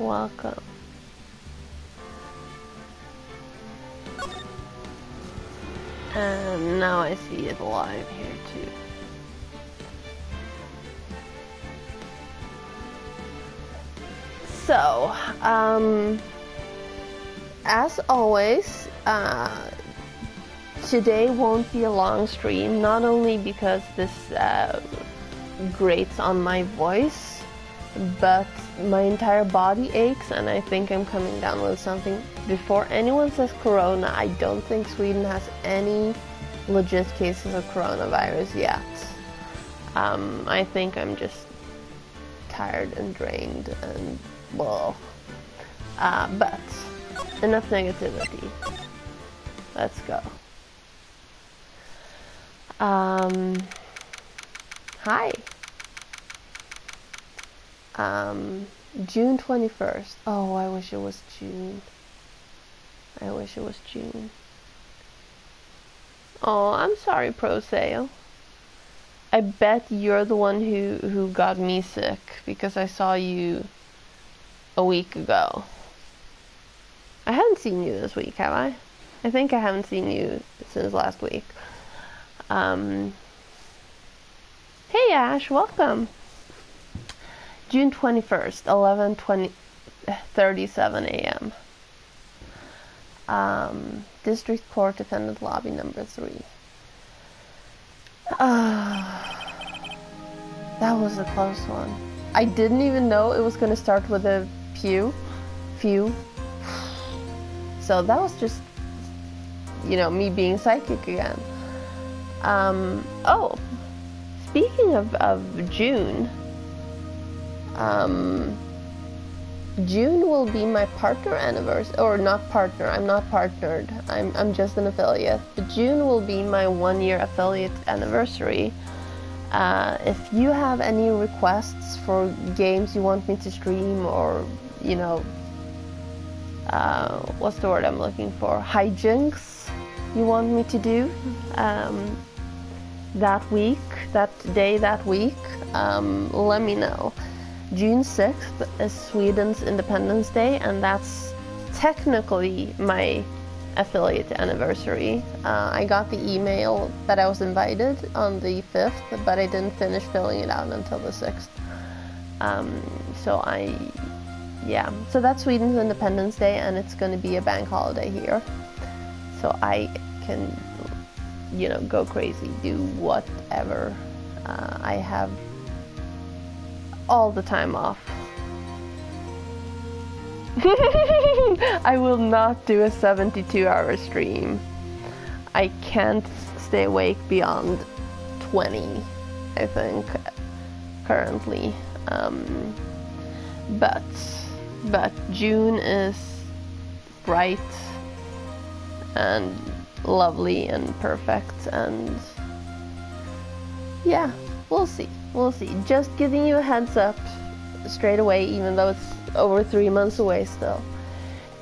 Welcome. And now I see it live here too. So, as always, today won't be a long stream, not only because this grates on my voice, but my entire body aches and I think I'm coming down with something. Before anyone says corona, I don't think Sweden has any legit cases of coronavirus yet. I think I'm just tired and drained and well, but enough negativity. Let's go. Hi. June 21st. Oh, I wish it was June. I wish it was June. Oh, I'm sorry, Pro Sale. I bet you're the one who got me sick because I saw you a week ago. I haven't seen you this week, have I? I think I haven't seen you since last week. Hey Ash, welcome. June 21st, 11:37 a.m. District Court Defendant Lobby number 3. That was a close one. I didn't even know it was going to start with a few. So that was just, you know, me being psychic again. Oh, speaking of June, June will be my partner anniversary, or not partner, I'm not partnered, I'm just an affiliate, but June will be my 1-year affiliate anniversary. If you have any requests for games you want me to stream, or, you know, what's the word I'm looking for, hijinks you want me to do, that week, that day, that week, let me know. June 6th is Sweden's Independence Day, and that's technically my affiliate anniversary. I got the email that I was invited on the 5th, but I didn't finish filling it out until the 6th. So that's Sweden's Independence Day, and it's going to be a bank holiday here. So I can, you know, go crazy, do whatever. I have all the time off. I will not do a 72-hour stream. I can't stay awake beyond 20, I think, currently. But June is bright and lovely and perfect, and yeah, we'll see. Just giving you a heads up straight away, even though it's over 3 months away still.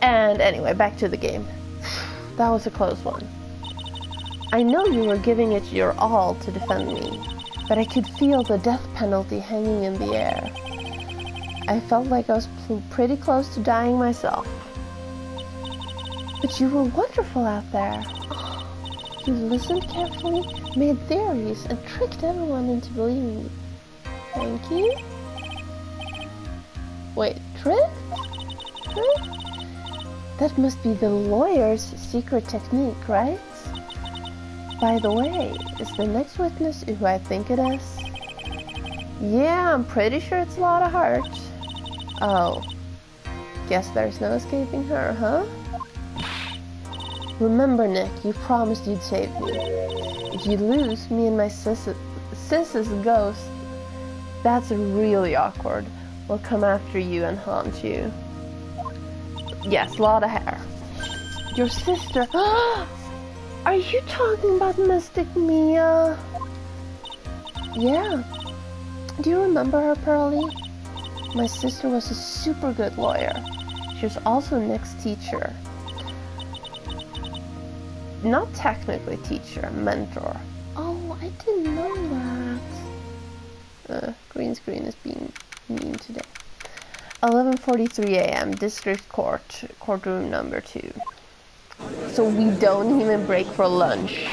And anyway, back to the game. That was a close one. I know you were giving it your all to defend me, but I could feel the death penalty hanging in the air. I felt like I was pretty close to dying myself. But you were wonderful out there. You listened carefully, made theories, and tricked everyone into believing me. Thank you. Wait, tricked? That must be the lawyer's secret technique, right? By the way, is the next witness who I think it is? Yeah, I'm pretty sure it's Lotta Hart. Oh. Guess there's no escaping her, huh? Remember, Nick, you promised you'd save me. If you lose, me and my sis's ghost, that's really awkward. We'll come after you and haunt you. Yes, Lotta Hare. Your sister. Are you talking about Mystic Mia? Yeah. Do you remember her, Pearly? My sister was a super good lawyer. She was also Nick's teacher. Not technically teacher, mentor. Oh, I didn't know that. Green screen is being mean today. 11:43 a.m. District Court, courtroom number 2. So we don't even break for lunch.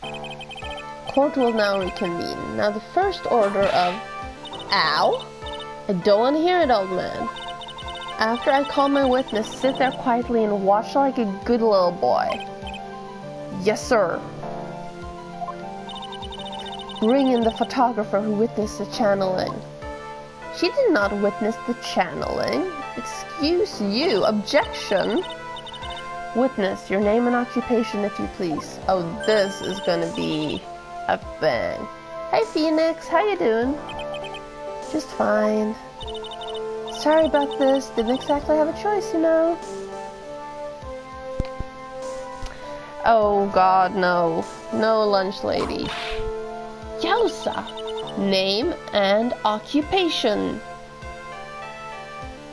Court will now reconvene. Now the first order of... Ow! I don't want to hear it, old man. After I call my witness, sit there quietly and watch like a good little boy. Yes, sir. Bring in the photographer who witnessed the channeling. She did not witness the channeling. Excuse you. Objection. Witness, your name and occupation, if you please. Oh, this is gonna be a thing. Hey, Phoenix. How you doing? Just fine. Sorry about this. Didn't exactly have a choice, you know. Oh, God, no. No lunch lady. Yosa. Name and occupation.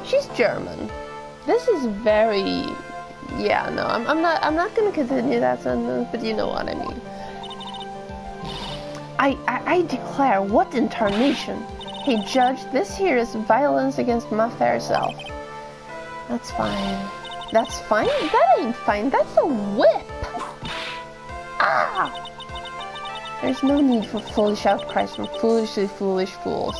She's German. This is very... Yeah, no, I'm not gonna continue that sentence, but you know what I mean. I declare, what in tarnation? Hey, Judge, this here is violence against my fair self. That's fine. That's fine? That ain't fine. That's a whip. Ah! There's no need for foolish outcries from foolishly foolish fools.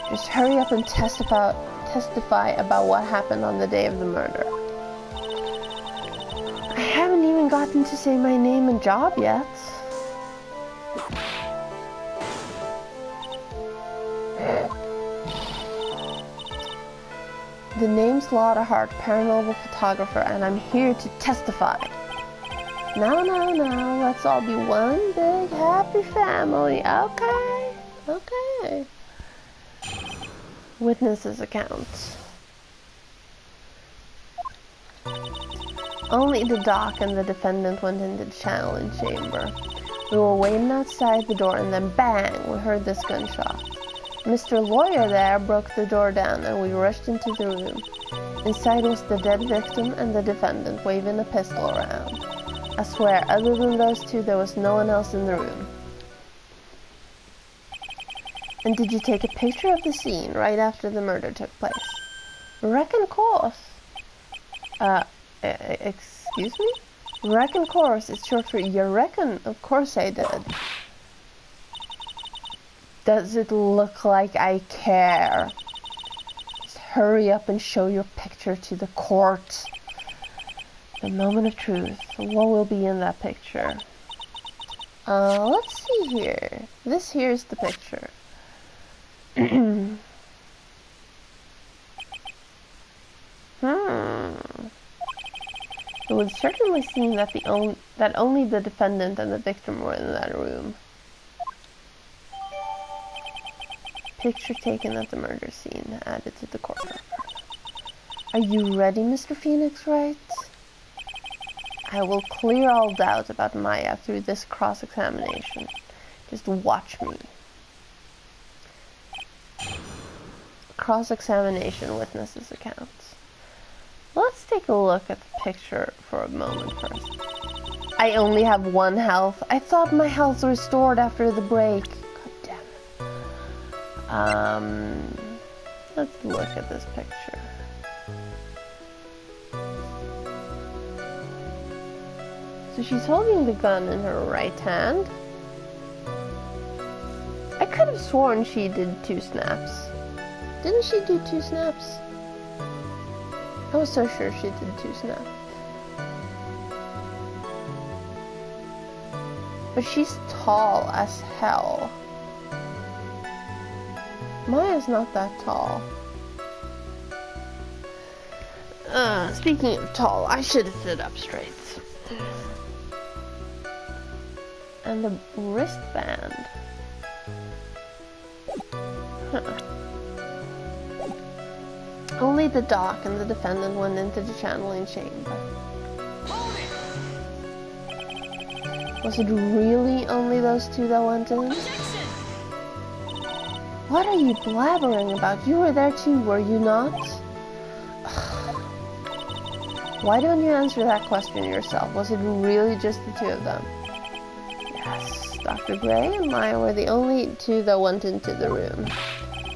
Just hurry up and testify about what happened on the day of the murder. I haven't even gotten to say my name and job yet. The name's Lotta Hart, paranormal photographer, and I'm here to testify. Now, let's all be one big happy family, okay? Okay. Witnesses' accounts. Only the doc and the defendant went into the channeling chamber. We were waiting outside the door, and then bang, we heard this gunshot. Mr. Lawyer there broke the door down, and we rushed into the room. Inside was the dead victim and the defendant, waving a pistol around. I swear, other than those two, there was no one else in the room. And did you take a picture of the scene right after the murder took place? Reckon course. Excuse me? Reckon course, it's short for you reckon? Of course I did. Does it look like I care? Just hurry up and show your picture to the court. The moment of truth. What will be in that picture? Let's see here. This here's the picture. It would certainly seem that that only the defendant and the victim were in that room. Picture taken at the murder scene, added to the court record. Are you ready, Mr. Phoenix Wright? I will clear all doubt about Maya through this cross-examination. Just watch me. Cross-examination witnesses' accounts. Let's take a look at the picture for a moment first. I only have 1 health. I thought my health restored after the break. God damn it. Let's look at this picture. So she's holding the gun in her right hand. I could have sworn she did 2 snaps. Didn't she do 2 snaps? I was so sure she did 2 snaps. But she's tall as hell. Maya's not that tall. Speaking of tall, I should have stood up straight. And the wristband. Only the doc and the defendant went into the channeling chamber. Was it really only those 2 that went in? What are you blabbering about? You were there too, were you not? Why don't you answer that question yourself? Was it really just the 2 of them? Yes, Dr. Gray and Maya were the only 2 that went into the room.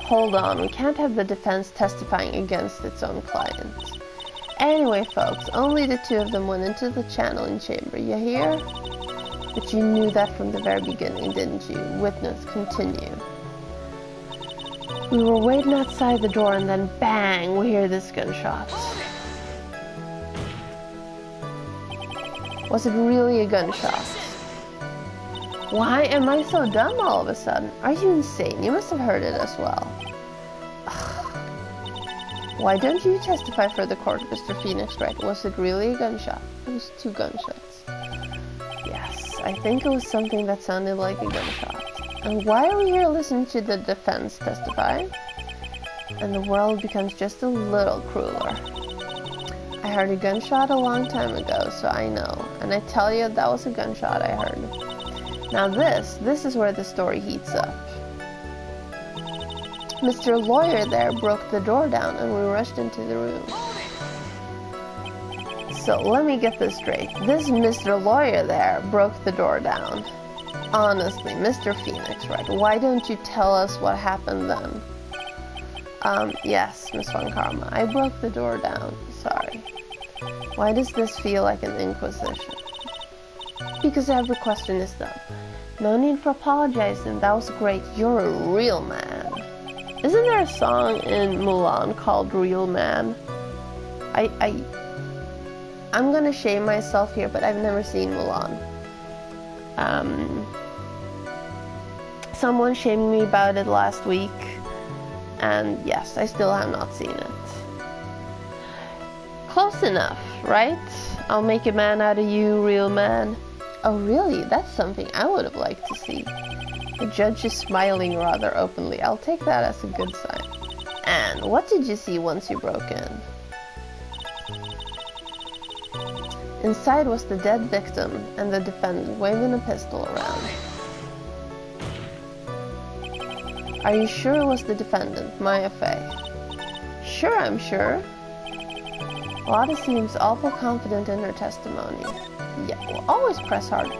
Hold on, we can't have the defense testifying against its own client. Anyway, folks, only the two of them went into the channeling chamber, you hear? But you knew that from the very beginning, didn't you? Witness, continue. We were waiting outside the door and then bang, we hear this gunshot. Was it really a gunshot? Why am I so dumb all of a sudden? Are you insane? You must have heard it as well. Ugh. Why don't you testify for the court, Mr. Phoenix Wright? Was it really a gunshot? It was 2 gunshots. Yes, I think it was something that sounded like a gunshot. And why are we here listening to the defense testify? And the world becomes just a little crueler. I heard a gunshot a long time ago, so I know. And I tell you, that was a gunshot I heard. Now this is where the story heats up. Mr. Lawyer there broke the door down and we rushed into the room. So let me get this straight. This Mr. Lawyer there broke the door down. Honestly, Mr. Phoenix, right? Why don't you tell us what happened then? Yes, Miss Von Karma, I broke the door down. Sorry. Why does this feel like an inquisition? Because every question is dumb. No need for apologizing, that was great. You're a real man. Isn't there a song in Mulan called Real Man? I'm gonna shame myself here, but I've never seen Mulan. Someone shamed me about it last week, and yes, I still have not seen it. Close enough, right? I'll make a man out of you, real man. Oh really? That's something I would have liked to see. The judge is smiling rather openly. I'll take that as a good sign. And what did you see once you broke in? Inside was the dead victim and the defendant waving a pistol around. Are you sure it was the defendant, Maya Fey? Sure, I'm sure. Lotta seems awful confident in her testimony. Yeah, well, always press harder.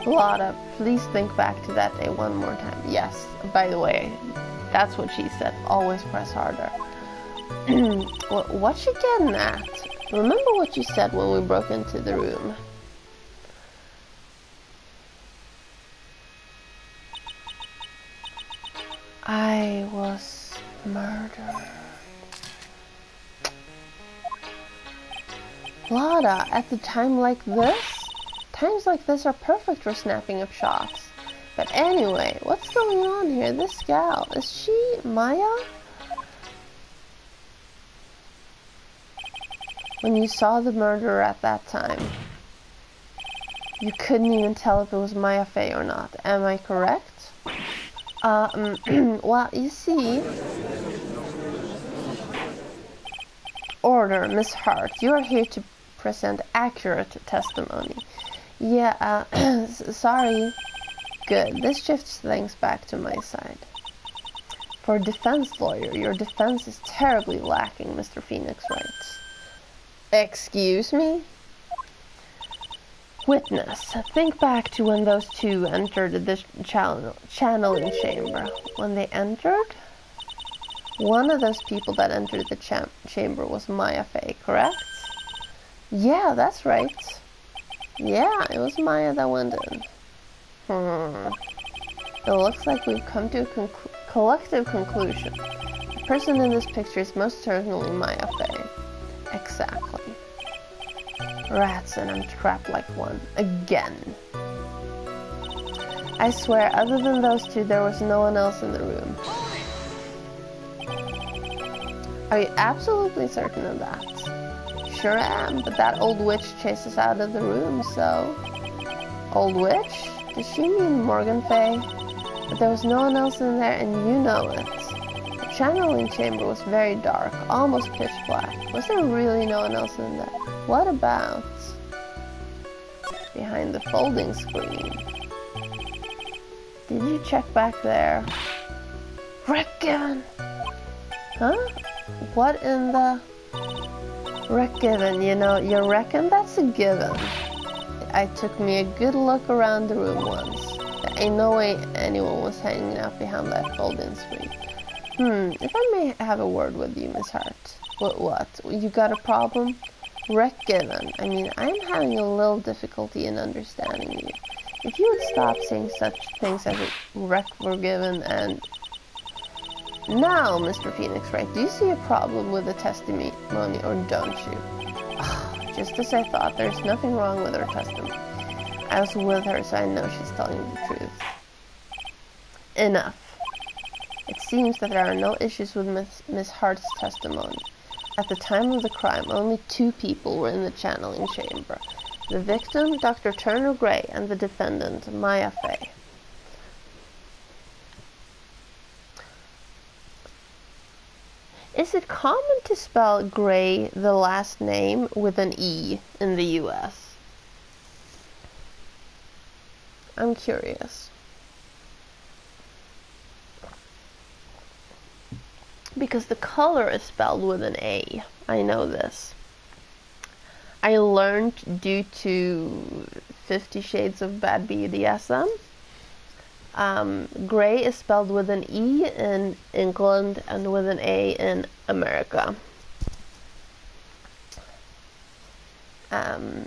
Lotta, please think back to that day one more time. Yes, by the way, that's what she said. Always press harder. What's she getting at? Remember what you said when we broke into the room. I was murdered. Lotta, at the time like this? Times like this are perfect for snapping up shots. But anyway, what's going on here? This gal, is she Maya? When you saw the murderer at that time, you couldn't even tell if it was Maya Fey or not. Am I correct? Well, you see... Order, Miss Hart. You are here to present accurate testimony. Yeah, sorry. Good. This shifts things back to my side. For a defense lawyer, your defense is terribly lacking, Mr. Phoenix Wright. Excuse me? Witness, think back to when those two entered this channeling chamber. When they entered? One of those people that entered the chamber was Maya Fey, correct? Yeah, that's right. Yeah, it was Maya that went in. It looks like we've come to a collective conclusion. The person in this picture is most certainly Maya Fey. Exactly. Rats, and I'm trapped like one. Again. I swear, other than those two, there was no one else in the room. Are you absolutely certain of that? Sure am, but that old witch chased us out of the room, so... Old witch? Does she mean Morgan Fey? But there was no one else in there, and you know it. The channeling chamber was very dark, almost pitch black. Was there really no one else in there? What about... behind the folding screen? Did you check back there? Rick Given! Huh? What in the... Rick Given, you know, you reckon that's a given. I took me a good look around the room once. There ain't no way anyone was hanging out behind that folding screen. If I may have a word with you, Miss Hart. What? You got a problem? Wreck given. I mean, I'm having a little difficulty in understanding you. If you would stop saying such things as wreck were given and... Now, Mr. Phoenix Wright, do you see a problem with the testimony or don't you? Just as I thought, there's nothing wrong with her testimony. I was with her, so I know she's telling the truth. Enough. It seems that there are no issues with Miss Hart's testimony. At the time of the crime, only 2 people were in the channeling chamber. The victim, Dr. Turner Gray, and the defendant, Maya Fey. Is it common to spell Gray, the last name, with an E in the US? I'm curious. Because the color is spelled with an A. I know this. I learned due to 50 Shades of Bad BDSM. Gray is spelled with an E in England and with an A in America. So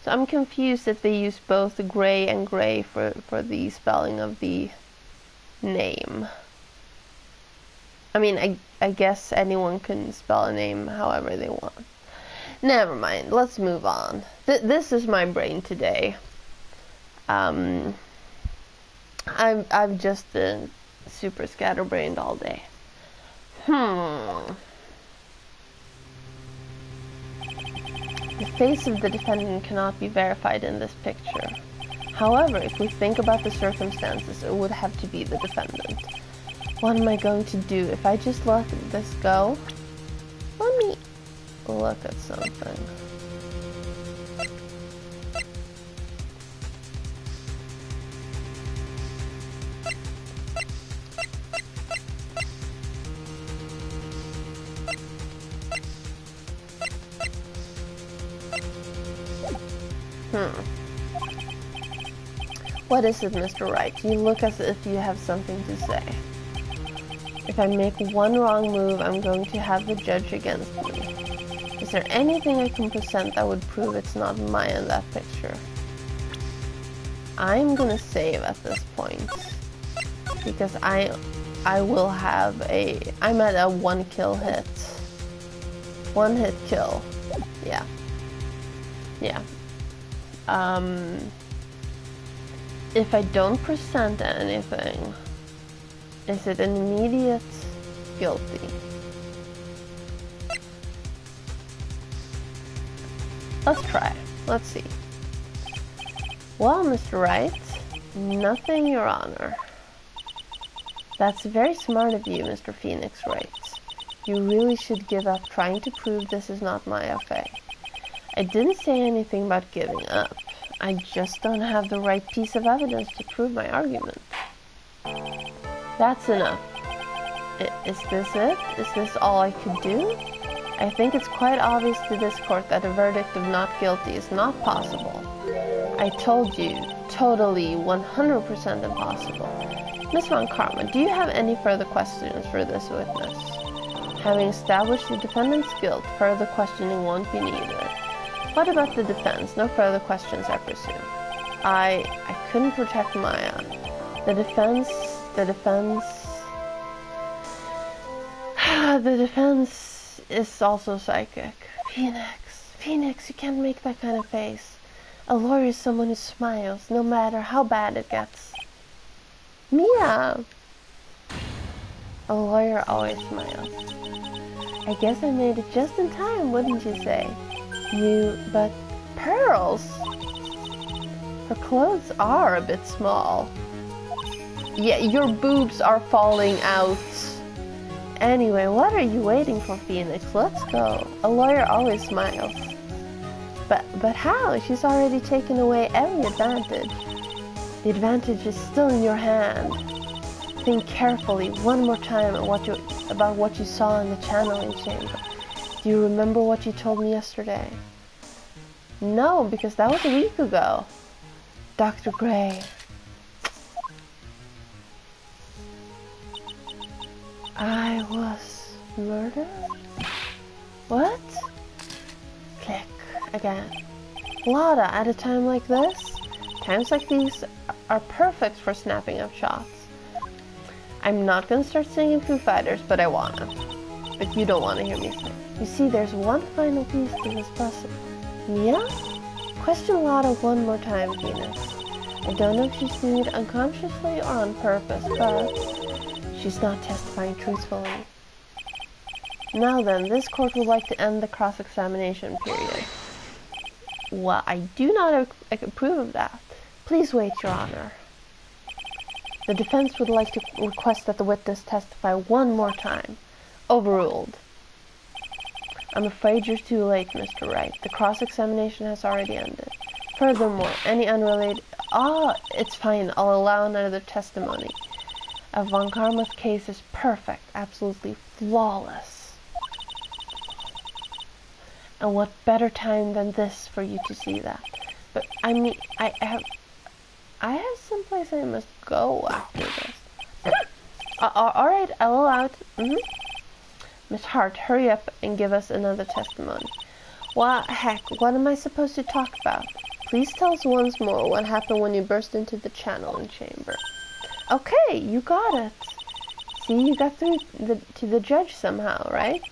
I'm confused if they use both gray and gray for the spelling of the name. I mean, I guess anyone can spell a name however they want. Never mind, let's move on. This is my brain today. I've just been super scatterbrained all day. The face of the defendant cannot be verified in this picture. However, if we think about the circumstances, it would have to be the defendant. What am I going to do if I just let this go? Let me look at something. What is it, Mr. Wright? You look as if you have something to say. If I make one wrong move, I'm going to have the judge against me. Is there anything I can present that would prove it's not Maya in that picture? I'm gonna save at this point. Because I will have a... I'm at a 1 kill hit. 1 hit kill. Yeah. Yeah. If I don't present anything, is it an immediate guilty? Let's try. Let's see. Well, Mr. Wright, nothing, Your Honor. That's very smart of you, Mr. Phoenix Wright. You really should give up trying to prove this is not Maya Fey. I didn't say anything about giving up. I just don't have the right piece of evidence to prove my argument. That's enough. Is this it? Is this all I could do? I think it's quite obvious to this court that a verdict of not guilty is not possible. I told you, totally, 100% impossible. Miss Von Karma, do you have any further questions for this witness? Having established the defendant's guilt, further questioning won't be needed. What about the defense? No further questions, I presume. I couldn't protect Maya. The defense is also psychic. Phoenix, you can't make that kind of face. A lawyer is someone who smiles, no matter how bad it gets. Mia! A lawyer always smiles. I guess I made it just in time, wouldn't you say? But Pearls? Her clothes are a bit small. Yeah, your boobs are falling out. Anyway, what are you waiting for, Phoenix? Let's go. A lawyer always smiles. But how? She's already taken away every advantage. The advantage is still in your hand. Think carefully one more time about what you saw in the channeling chamber. Do you remember what you told me yesterday? No, because that was a week ago. Dr. Gray. I was murdered? What? Click again. Lada, at a time like this? Times like these are perfect for snapping up shots. I'm not gonna start singing Foo Fighters, but I wanna. But you don't wanna hear me sing. You see, there's one final piece to this puzzle. Mia? Question Lada one more time, Phoenix. I don't know if she's doing it unconsciously or on purpose, but she's not testifying truthfully. Now then, this court would like to end the cross-examination period. Well, I do not approve of that. Please wait, Your Honor. The defense would like to request that the witness testify one more time. Overruled. I'm afraid you're too late, Mr. Wright. The cross-examination has already ended. Furthermore, any unrelated... it's fine. I'll allow another testimony. Von Karma's case is perfect, absolutely flawless. And what better time than this for you to see that? But, I mean, I have someplace I must go after this. Alright, I'll allow it. Miss Hart, hurry up and give us another testimony. Well, heck, what am I supposed to talk about? Please tell us once more what happened when you burst into the channeling chamber. Okay, you got it. See, you got through to the judge somehow, right?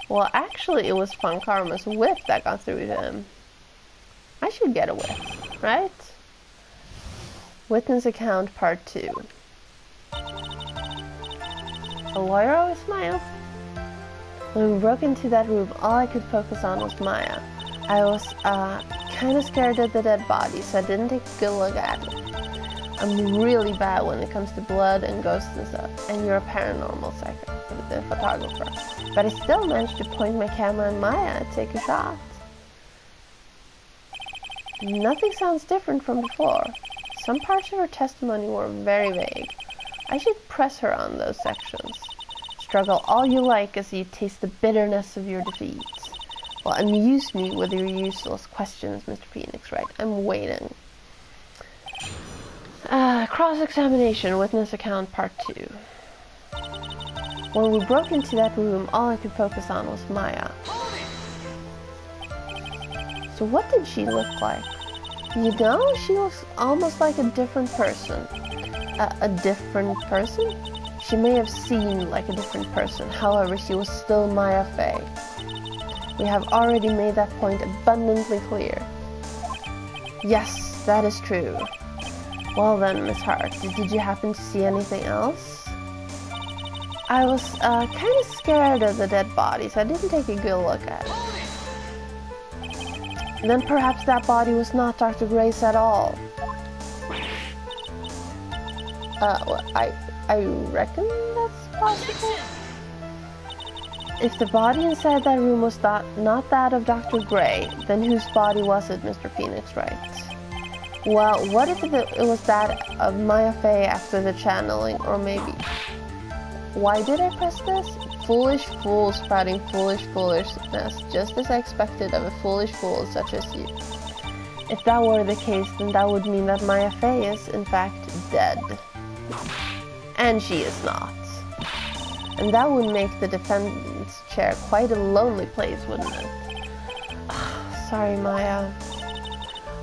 Well, actually, it was Von Karma's whip that got through to him. I should get a whip, right? Witness account part 2. A lawyer always smiles. When we broke into that room, all I could focus on was Maya. I was kind of scared of the dead body, so I didn't take a good look at it. I'm really bad when it comes to blood and ghosts and stuff, and you're a paranormal photographer. But I still managed to point my camera at Maya and take a shot. Nothing sounds different from before. Some parts of her testimony were very vague. I should press her on those sections. Struggle all you like as you taste the bitterness of your defeat. Well, amuse me with your useless questions, Mr. Phoenix, Wright. I'm waiting. Cross-examination, witness account part 2. When we broke into that room, all I could focus on was Maya. So what did she look like? You know, she looks almost like a different person. A different person? She may have seemed like a different person, however, she was still Maya Fey. We have already made that point abundantly clear. Yes, that is true. Well then, Miss Hart, did you happen to see anything else? I was kind of scared of the dead body, so I didn't take a good look at it. Then perhaps that body was not Dr. Gray's at all. Well, I reckon that's possible. If the body inside that room was not that of Dr. Gray, then whose body was it, Mr. Phoenix, Wright? Well, what if it was that of Maya Fey after the channeling, or maybe... Why did I press this? Foolish fool sprouting foolish foolishness, just as I expected of a foolish fool such as you. If that were the case, then that would mean that Maya Fey is, in fact, dead. And she is not. And that would make the defendant's chair quite a lonely place, wouldn't it? Sorry, Maya.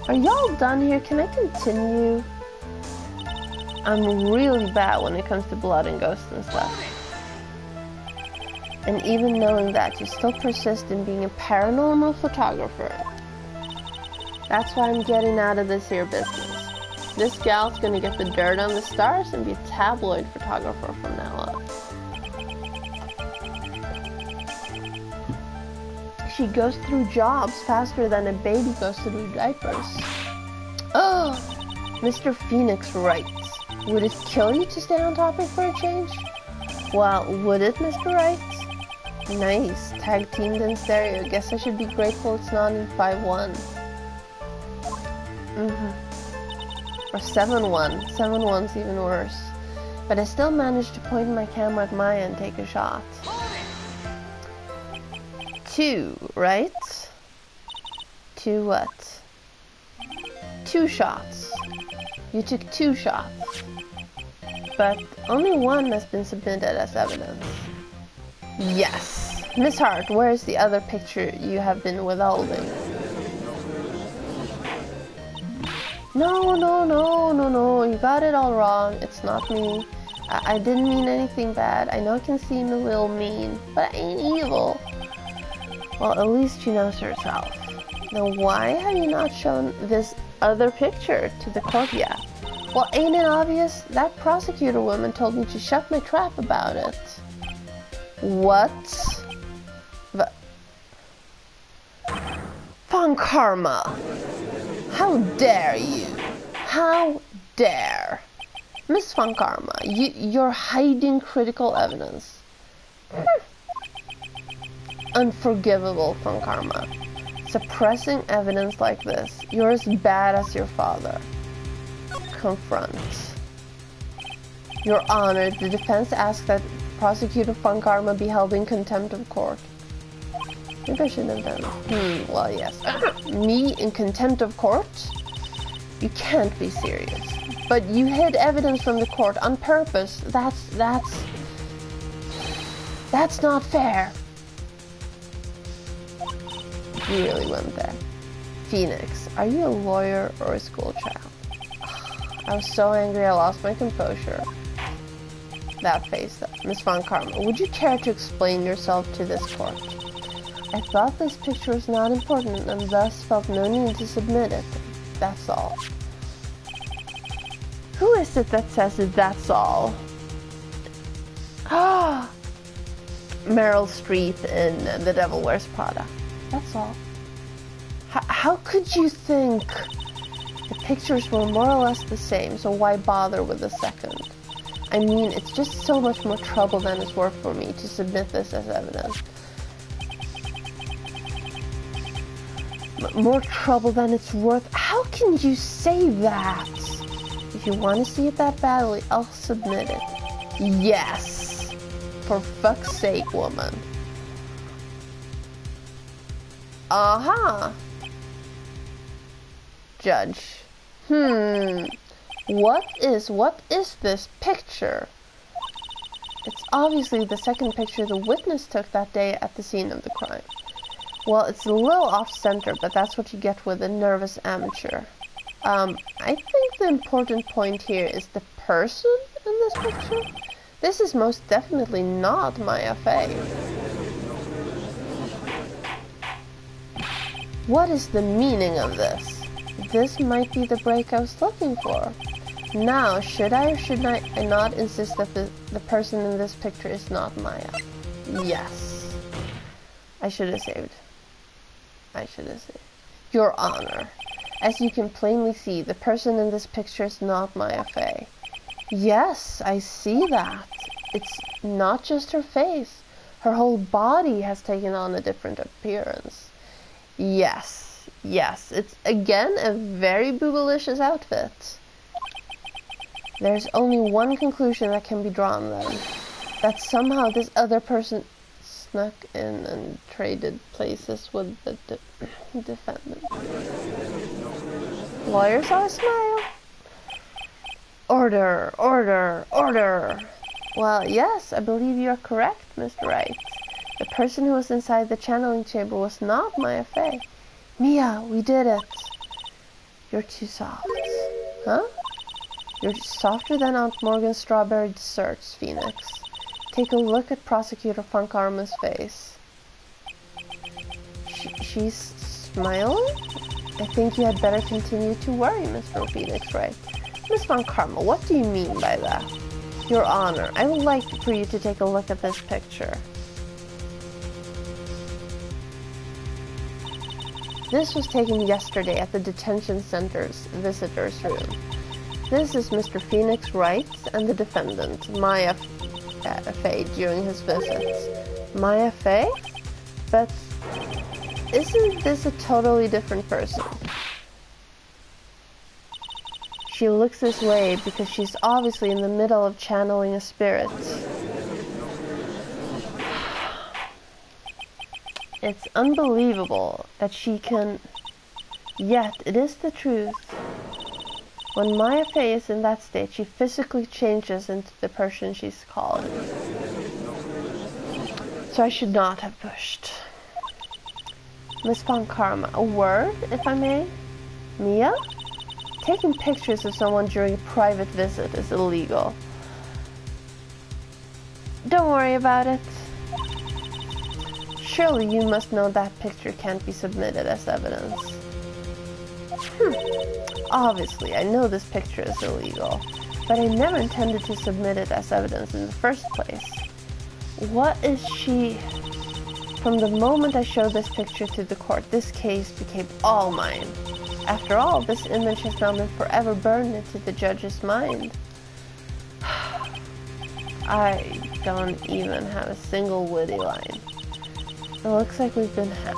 Are y'all done here? Can I continue? I'm really bad when it comes to blood and ghosts and stuff. And even knowing that, you still persist in being a paranormal photographer. That's why I'm getting out of this here business. This gal's gonna get the dirt on the stars and be a tabloid photographer from now on. She goes through jobs faster than a baby goes through diapers. Oh, Mr. Phoenix Wright. Would it kill you to stay on topic for a change? Well, would it, Mr. Wright? Nice. Tag teamed in stereo. Guess I should be grateful it's not in 5-1. Or 7-1. 7-1's even worse. But I still managed to point my camera at Maya and take a shot. 2, right? 2 what? 2 shots. You took 2 shots. but only one has been submitted as evidence. Yes. Miss Hart, where is the other picture you have been withholding? No, you got it all wrong. It's not me. I didn't mean anything bad. I know it can seem a little mean, but I ain't evil. Well, at least she knows herself. Now, why have you not shown this other picture to the court yet? Well, ain't it obvious? That prosecutor woman told me to shut my trap about it. What? Von Karma! How dare you? How dare? Miss Von Karma, you're hiding critical evidence. Unforgivable, Von Karma. Suppressing evidence like this. You're as bad as your father. Confront. Your Honor, the defense asks that Prosecutor Von Karma be held in contempt of court. Maybe I shouldn't have done. Well, yes. Me in contempt of court? You can't be serious. But you hid evidence from the court on purpose. That's not fair. You really went there. Phoenix, are you a lawyer or a school child? I was so angry I lost my composure. That face, though. Miss Von Karma, would you care to explain yourself to this court? I thought this picture was not important and thus felt no need to submit it. That's all. Who is it that says that that's all? Ah, Meryl Streep in The Devil Wears Prada. That's all. How could you think? The pictures were more or less the same, so why bother with the second? I mean, it's just so much more trouble than it's worth for me to submit this as evidence. More trouble than it's worth? How can you say that? If you want to see it that badly, I'll submit it. Yes! For fuck's sake, woman. Uh-huh. Judge. What is this picture? It's obviously the second picture the witness took that day at the scene of the crime. Well, it's a little off-center, but that's what you get with a nervous amateur. I think the important point here is the person in this picture. This is most definitely not Maya Fey. What is the meaning of this? This might be the break I was looking for. Now, should I or should I not insist that the person in this picture is not Maya? Yes. I should have saved. Your Honor, as you can plainly see, the person in this picture is not Maya Fey. Yes, I see that. It's not just her face. Her whole body has taken on a different appearance. Yes, it's again a very boobylicious outfit. There's only one conclusion that can be drawn then. That somehow this other person snuck in and traded places with the defendant. Lawyers are a smile. Order. Well, yes, I believe you are correct, Mr. Wright. The person who was inside the channeling chamber was not Maya Fey. Mia, we did it. You're too soft. Huh? You're softer than Aunt Morgan's strawberry desserts, Phoenix. Take a look at Prosecutor Von Karma's face. She's smiling? I think you had better continue to worry, Mr. Phoenix, Wright. Miss Von Karma, what do you mean by that? Your Honor, I would like for you to take a look at this picture. This was taken yesterday at the detention center's visitor's room. This is Mr. Phoenix Wright and the defendant, Maya Fey, during his visits. Maya Fey? But isn't this a totally different person? She looks this way because she's obviously in the middle of channeling a spirit. It's unbelievable that she can... Yet, it is the truth. When Maya Fey is in that state, she physically changes into the person she's calling. So I should not have pushed. Miss Von Karma, a word, if I may? Mia? Taking pictures of someone during a private visit is illegal. Don't worry about it. Surely you must know that picture can't be submitted as evidence. Obviously, I know this picture is illegal, but I never intended to submit it as evidence in the first place. What is she... From the moment I showed this picture to the court, this case became all mine. After all, this image has now been forever burned into the judge's mind. I don't even have a single witty line. It looks like we've been had.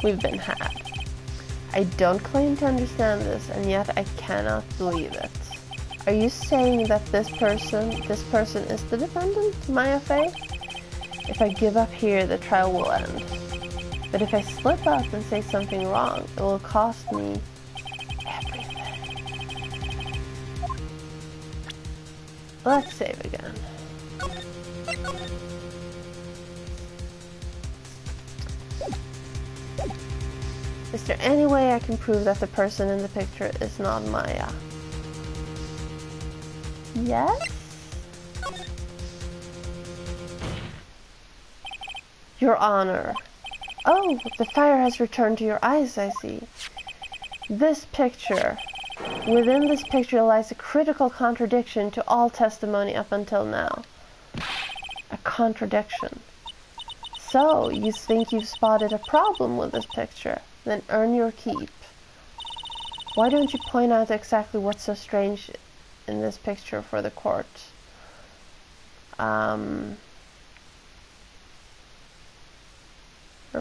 We've been had. I don't claim to understand this, and yet I cannot believe it. Are you saying that this person is the defendant, Maya Fey? If I give up here, the trial will end. But if I slip up and say something wrong, it will cost me everything. Let's save again. Is there any way I can prove that the person in the picture is not Maya? Yes? Your Honor. Oh, the fire has returned to your eyes, I see. This picture. Within this picture lies a critical contradiction to all testimony up until now. A contradiction. So, you think you've spotted a problem with this picture? Then earn your keep. Why don't you point out exactly what's so strange in this picture for the court? Her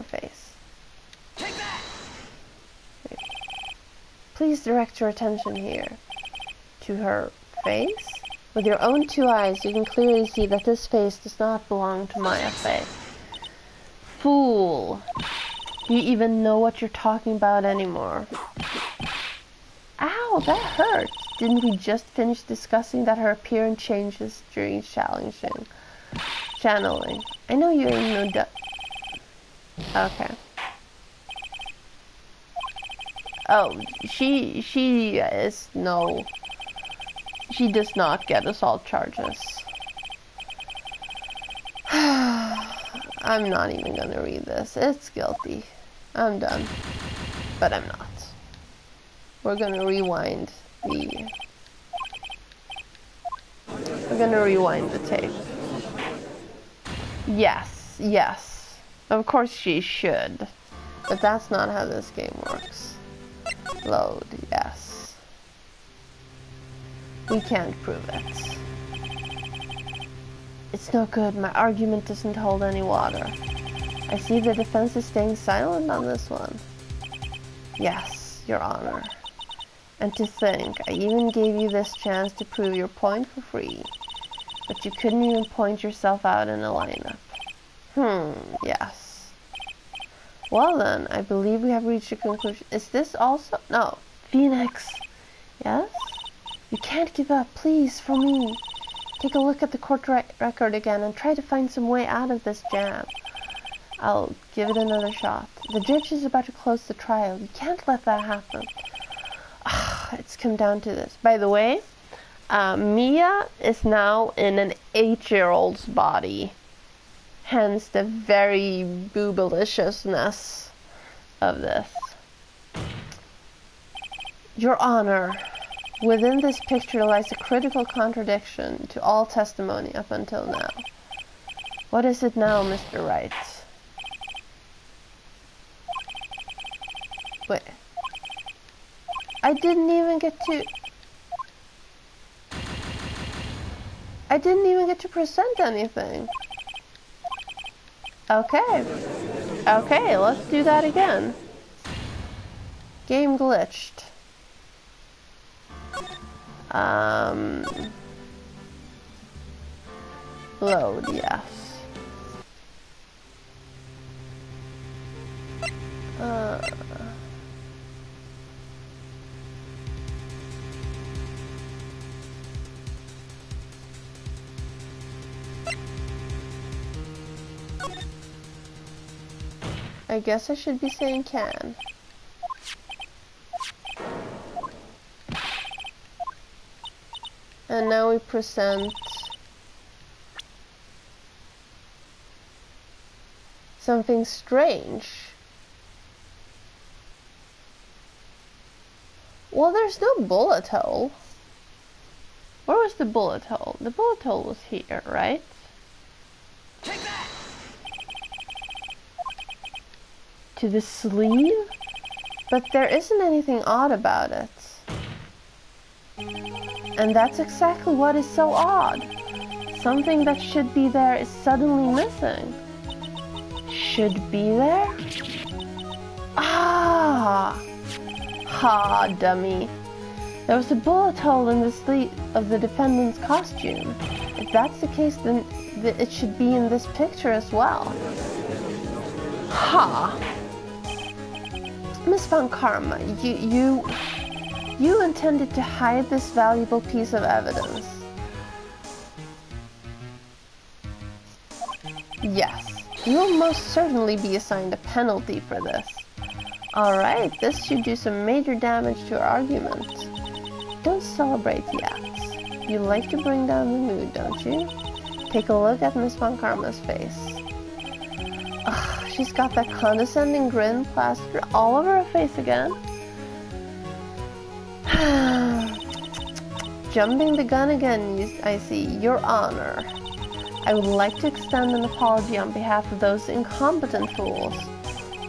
face. Take that! Please direct your attention here. To her face? With your own two eyes, you can clearly see that this face does not belong to Maya Fey. Fool! Do you even know what you're talking about anymore? Ow, that hurt! Didn't we just finish discussing that her appearance changes during channeling? I know you ain't no Okay. Oh, she is no... She does not get assault charges. I'm not even gonna read this. It's guilty. I'm done. But I'm not. We're gonna rewind the... We're gonna rewind the tape. Yes, yes. Of course she should. But that's not how this game works. Load, yes. We can't prove it. It's no good. My argument doesn't hold any water. I see the defense is staying silent on this one. Yes, Your Honor. And to think, I even gave you this chance to prove your point for free. But you couldn't even point yourself out in a lineup. Yes. Well then, I believe we have reached a conclusion. Is this also? No. Phoenix. Yes? You can't give up, please, for me. Take a look at the court record again and try to find some way out of this jam. I'll give it another shot. The judge is about to close the trial. You can't let that happen. It's come down to this. By the way, Mia is now in an 8-year-old's body. Hence the very boobaliciousness of this. Your Honor, within this picture lies a critical contradiction to all testimony up until now. What is it now, Mr. Wright? Wait. I didn't even get to present anything. Okay. Okay, let's do that again. Game glitched. Load, yes. I guess I should be saying can. And now we present something strange. Well, there's no bullet hole. Where was the bullet hole? The bullet hole was here, right? Take that! To the sleeve? But there isn't anything odd about it. And that's exactly what is so odd. Something that should be there is suddenly missing. Should be there? Ah! Ha, dummy. There was a bullet hole in the sleeve of the defendant's costume. If that's the case, then it should be in this picture as well. Ha! Miss Von Karma, you intended to hide this valuable piece of evidence. Yes, you will most certainly be assigned a penalty for this. Alright, this should do some major damage to our argument. Don't celebrate yet. You like to bring down the mood, don't you? Take a look at Miss Von Karma's face. Ugh, she's got that condescending grin plastered all over her face again. Jumping the gun again, I see. Your Honor. I would like to extend an apology on behalf of those incompetent fools.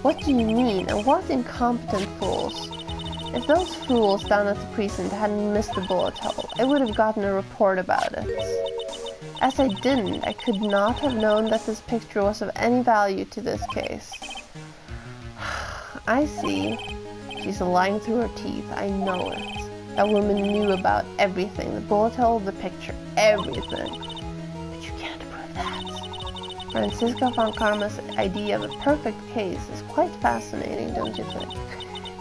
What do you mean, and what incompetent fools? If those fools down at the precinct hadn't missed the bullet hole, I would have gotten a report about it. As I didn't, I could not have known that this picture was of any value to this case. I see. She's lying through her teeth, I know it. That woman knew about everything, the bullet hole, the picture, everything. But you can't prove that. Francisca Von Karma's idea of a perfect case is quite fascinating, don't you think?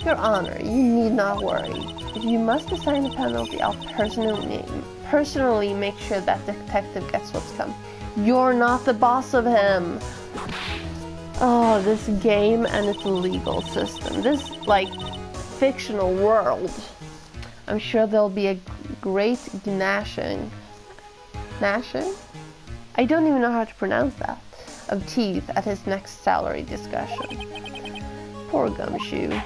Your Honor, you need not worry. If you must assign a penalty, I'll personally make sure that detective gets what's come. You're not the boss of him. Oh, this game and its legal system. This, like, fictional world. I'm sure there'll be a great gnashing. Gnashing? I don't even know how to pronounce that. Of teeth at his next salary discussion. Poor Gumshoe.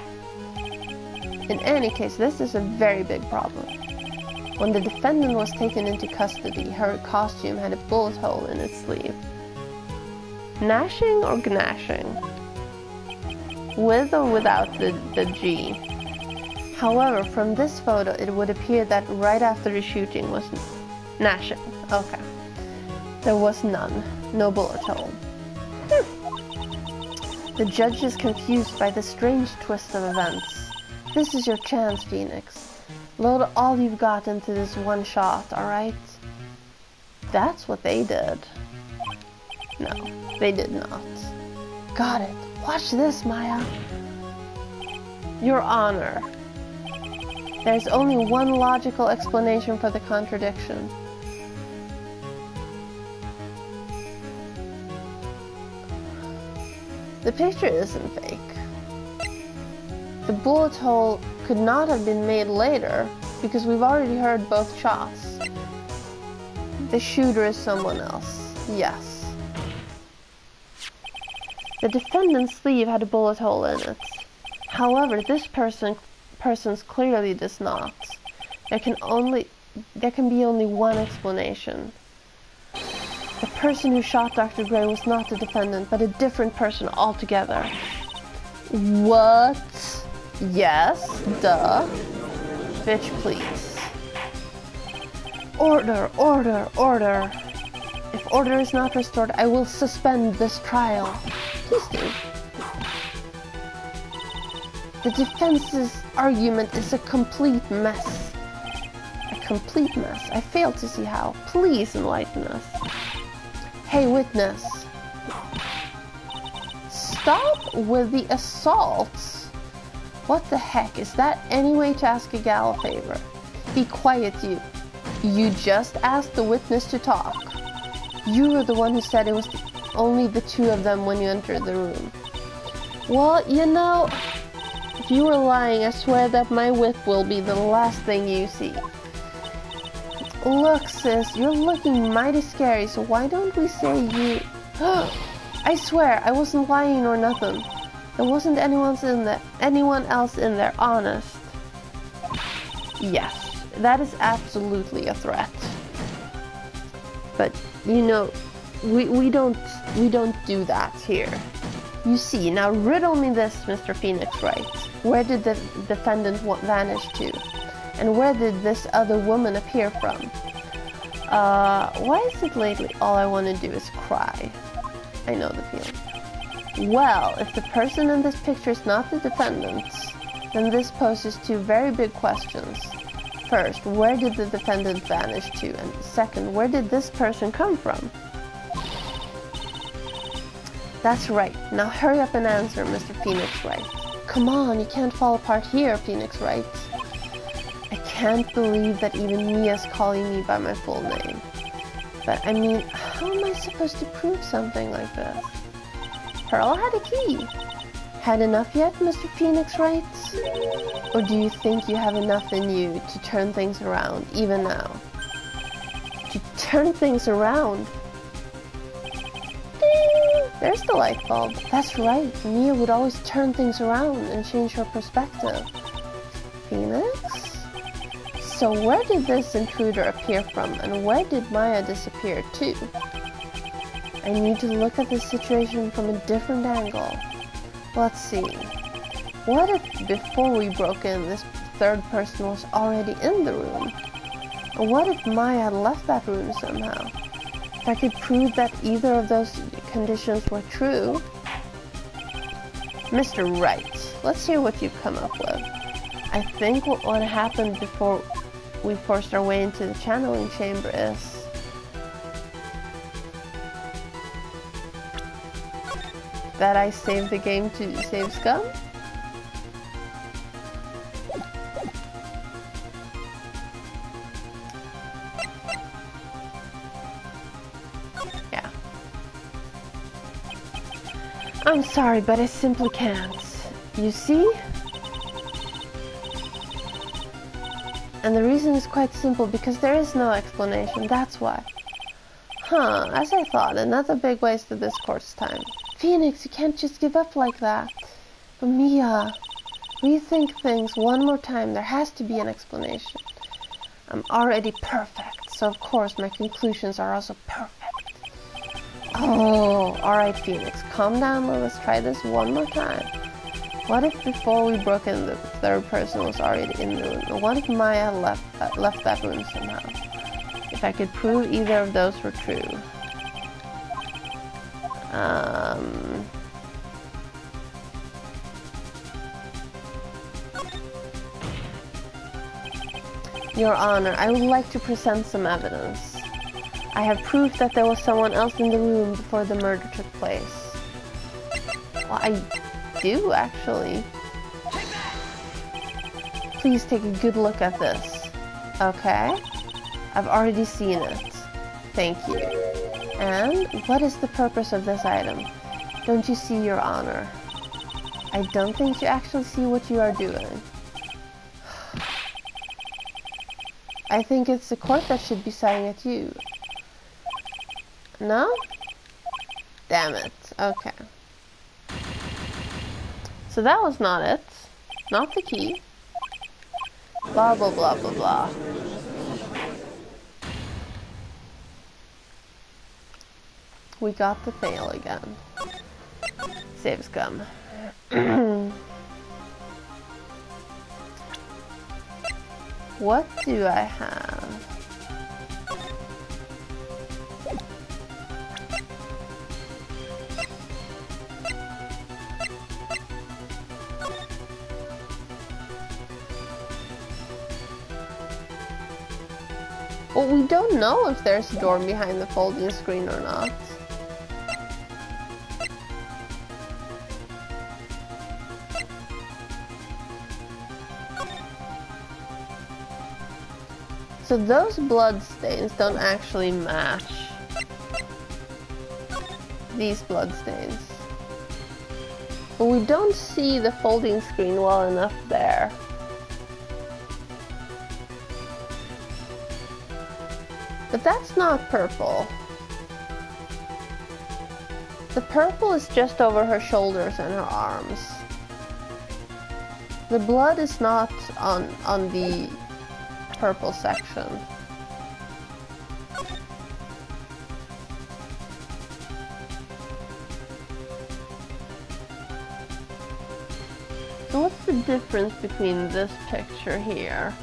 In any case, this is a very big problem. When the defendant was taken into custody, her costume had a bullet hole in its sleeve. Gnashing or gnashing? With or without the G? However, from this photo, it would appear that right after the shooting was gnashing. Okay. There was none. No bullet hole. The judge is confused by the strange twist of events. This is your chance, Phoenix. Load all you've got into this one shot, alright? That's what they did. No, they did not. Got it. Watch this, Maya. Your Honor. There's only one logical explanation for the contradiction. The picture isn't fake. The bullet hole could not have been made later because we've already heard both shots. The shooter is someone else. Yes. The defendant's sleeve had a bullet hole in it. However, this person's clearly does not. There can be only one explanation. The person who shot Dr. Gray was not the defendant, but a different person altogether. What? Yes, duh. Bitch, please. Order, order, order. If order is not restored, I will suspend this trial. Please do. The defense's argument is a complete mess. A complete mess. I fail to see how. Please enlighten us. Hey, witness. Stop with the assaults. What the heck? Is that any way to ask a gal a favor? Be quiet, you. You just asked the witness to talk. You were the one who said it was only the two of them when you entered the room. Well, you know, if you were lying, I swear that my whip will be the last thing you see. Look, sis, you're looking mighty scary, so why don't we say you... I swear, I wasn't lying or nothing. There wasn't anyone else in there, honest. Yes, that is absolutely a threat. But, you know, we don't do that here. You see, now riddle me this, Mr. Phoenix Wright. Where did the defendant vanish to? And where did this other woman appear from? Why is it lately all I want to do is cry? I know the feeling. Well, if the person in this picture is not the defendant, then this poses two very big questions. First, where did the defendant vanish to? And second, where did this person come from? That's right. Now hurry up and answer, Mr. Phoenix Wright. Come on, you can't fall apart here, Phoenix Wright. I can't believe that even Mia's calling me by my full name. But I mean, how am I supposed to prove something like this? Pearl had a key. Had enough yet, Mr. Phoenix Wright? Or do you think you have enough in you to turn things around, even now? To turn things around? Ding! There's the light bulb. That's right, Mia would always turn things around and change her perspective. Phoenix? So where did this intruder appear from, and where did Maya disappear to? I need to look at this situation from a different angle. Let's see. What if before we broke in, this third person was already in the room? And what if Maya had left that room somehow? If I could prove that either of those conditions were true... Mr. Wright, let's hear what you've come up with. I think what happened before we forced our way into the channeling chamber is... that I saved the game to save scum? Yeah. I'm sorry, but I simply can't. You see? And the reason is quite simple, because there is no explanation, that's why. Huh, as I thought, another big waste of this court's time. Phoenix, you can't just give up like that. But Mia, rethink things one more time. There has to be an explanation. I'm already perfect, so of course my conclusions are also perfect. Oh, alright Phoenix, calm down, let's try this one more time. What if before we broke in, the third person was already in the room? And what if Maya left that room somehow? If I could prove either of those were true. Your Honor, I would like to present some evidence. I have proof that there was someone else in the room before the murder took place. Well, I do, actually. Please take a good look at this. Okay? I've already seen it. Thank you. And what is the purpose of this item? Don't you see, Your Honor? I don't think you actually see what you are doing. I think it's the court that should be sighing at you. No? Damn it. Okay. So that was not it. Not the key. Blah, blah, blah, blah, blah. We got the fail again. Save scum. What do I have? Well, we don't know if there's a door behind the folding screen or not. So those blood stains don't actually match these blood stains. But we don't see the folding screen well enough there. But that's not purple. The purple is just over her shoulders and her arms. The blood is not on the purple section. So what's the difference between this picture here?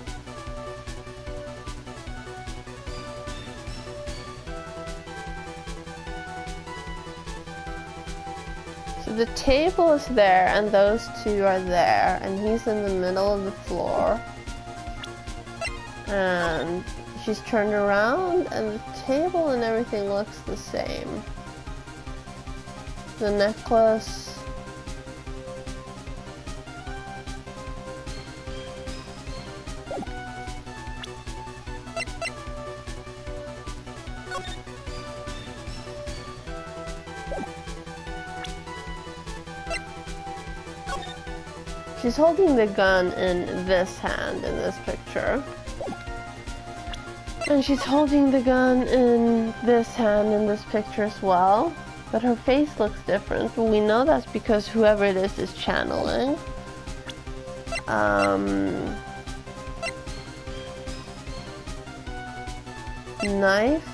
So the table is there and those two are there and he's in the middle of the floor. And she's turned around and the table and everything looks the same. The necklace. She's holding the gun in this hand in this picture. And she's holding the gun in this hand in this picture as well. But her face looks different. But we know that's because whoever it is channeling. Knife.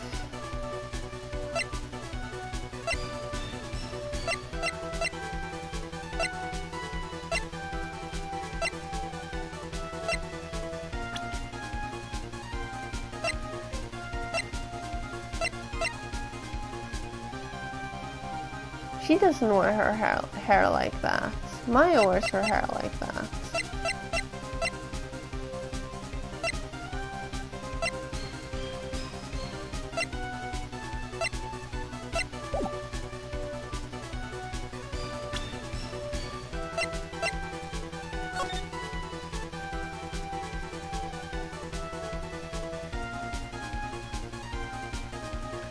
She doesn't wear her hair like that. Maya wears her hair like that.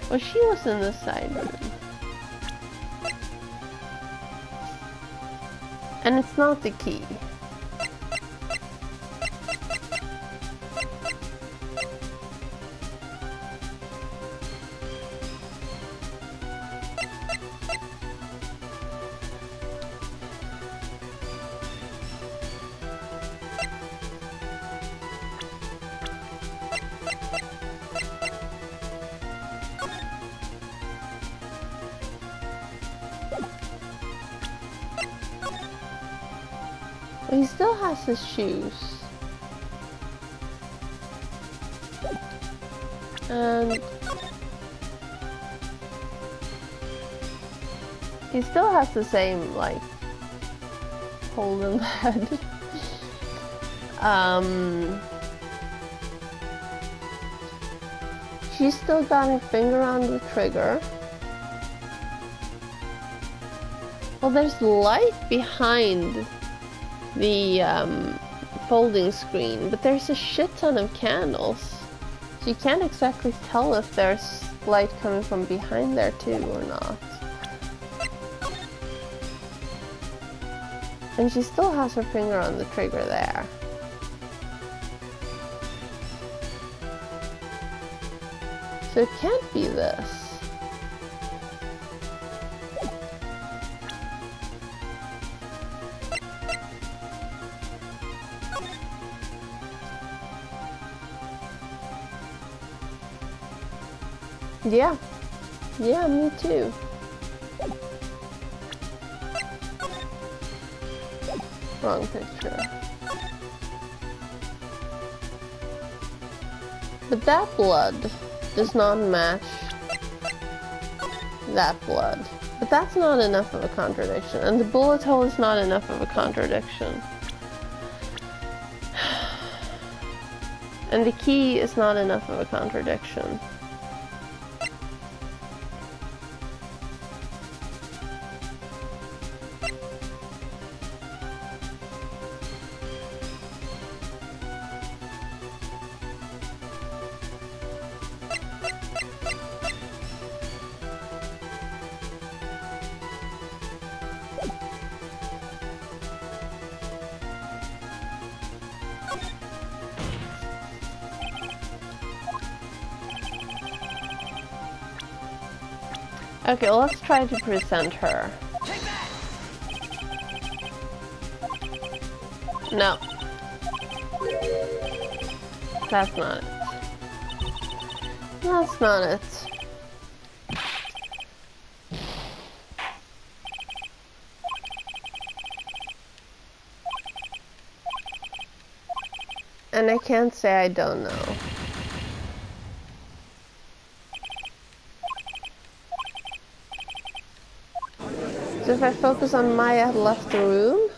Well, she was in the side room. And it's not the key. But he still has his shoes. And he still has the same, like, hole in the head. She's still got her finger on the trigger. Well, there's light behind the folding screen, but there's a shit ton of candles. So you can't exactly tell if there's light coming from behind there too or not. And she still has her finger on the trigger there. So it can't be this. Yeah. Yeah, me too. Wrong picture. But that blood does not match that blood. But that's not enough of a contradiction. And the bullet hole is not enough of a contradiction. And the key is not enough of a contradiction. Okay, well, let's try to present her. Take that! No. That's not it. That's not it. And I can't say I don't know. So if I focus on Maya had left the room,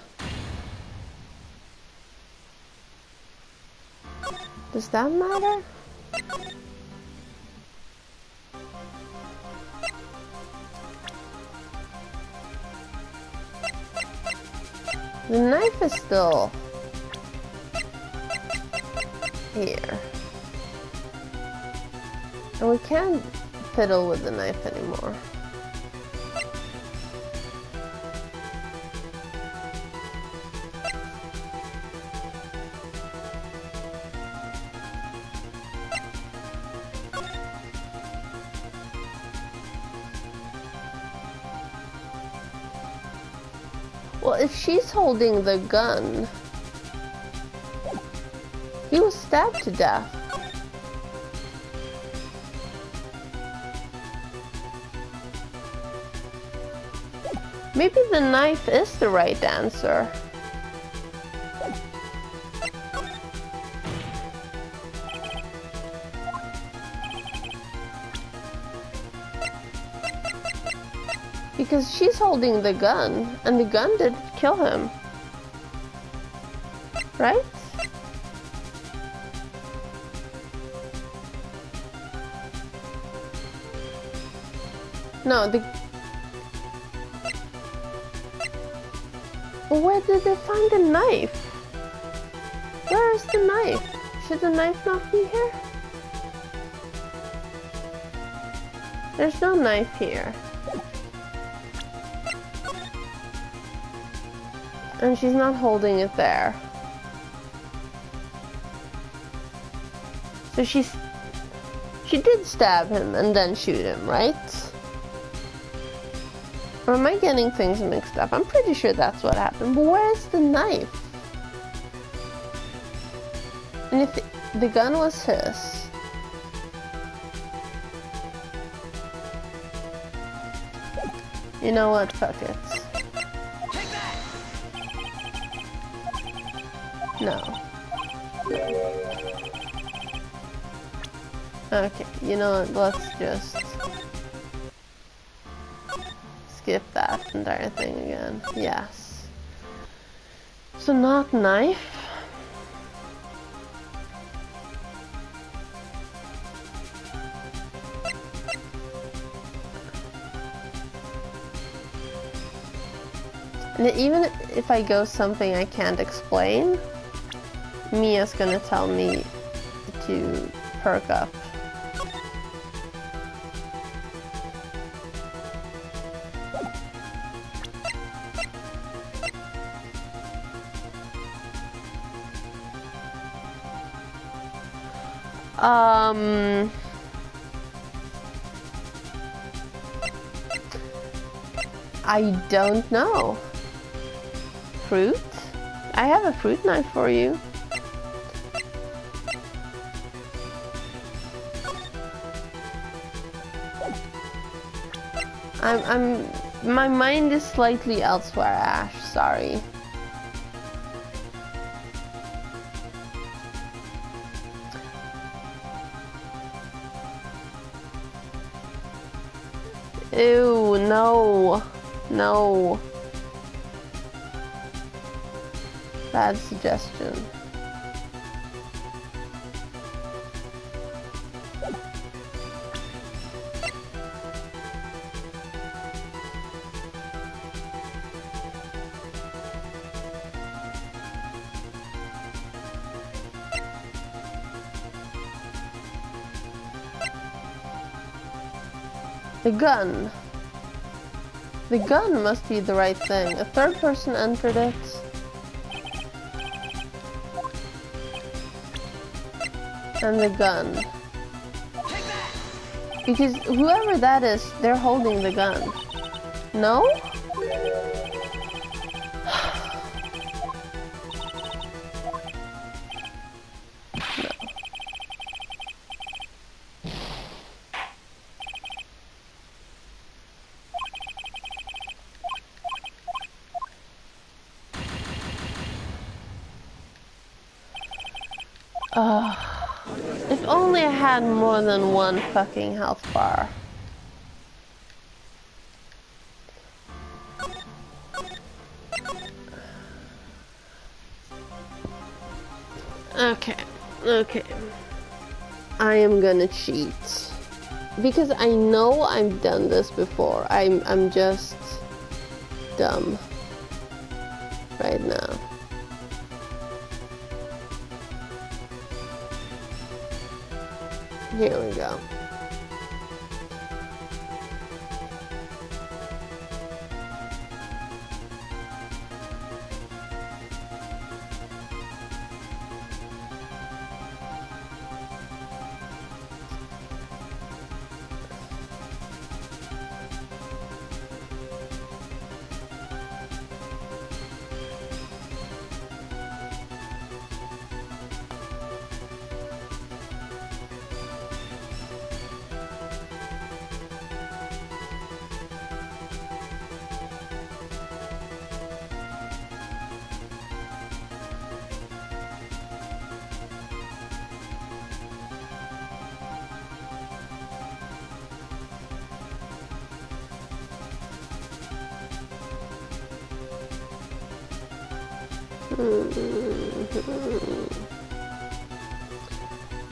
does that matter? The knife is still here. And we can't fiddle with the knife anymore. Well, if she's holding the gun, he was stabbed to death. Maybe the knife is the right answer. Because she's holding the gun, and the gun didn't kill him. Right? No, where did they find the knife? Where is the knife? Should the knife not be here? There's no knife here. And she's not holding it there. So she did stab him and then shoot him, right? Or am I getting things mixed up? I'm pretty sure that's what happened. But where's the knife? And if the gun was his... You know what? Fuck it. No. Okay, you know what? Let's just skip that entire thing again. Yes. So not knife. And even if I go something I can't explain, Mia's gonna tell me to perk up. I don't know. Fruit? I have a fruit knife for you. My mind is slightly elsewhere, Ash, sorry. Ew, no. No. Bad suggestion. The gun. The gun must be the right thing. A third person entered it. And the gun. Take that! Because whoever that is, they're holding the gun. No? If only I had more than one fucking health bar. Okay. I am gonna cheat. Because I know I've done this before. I'm just dumb right now. Here we go.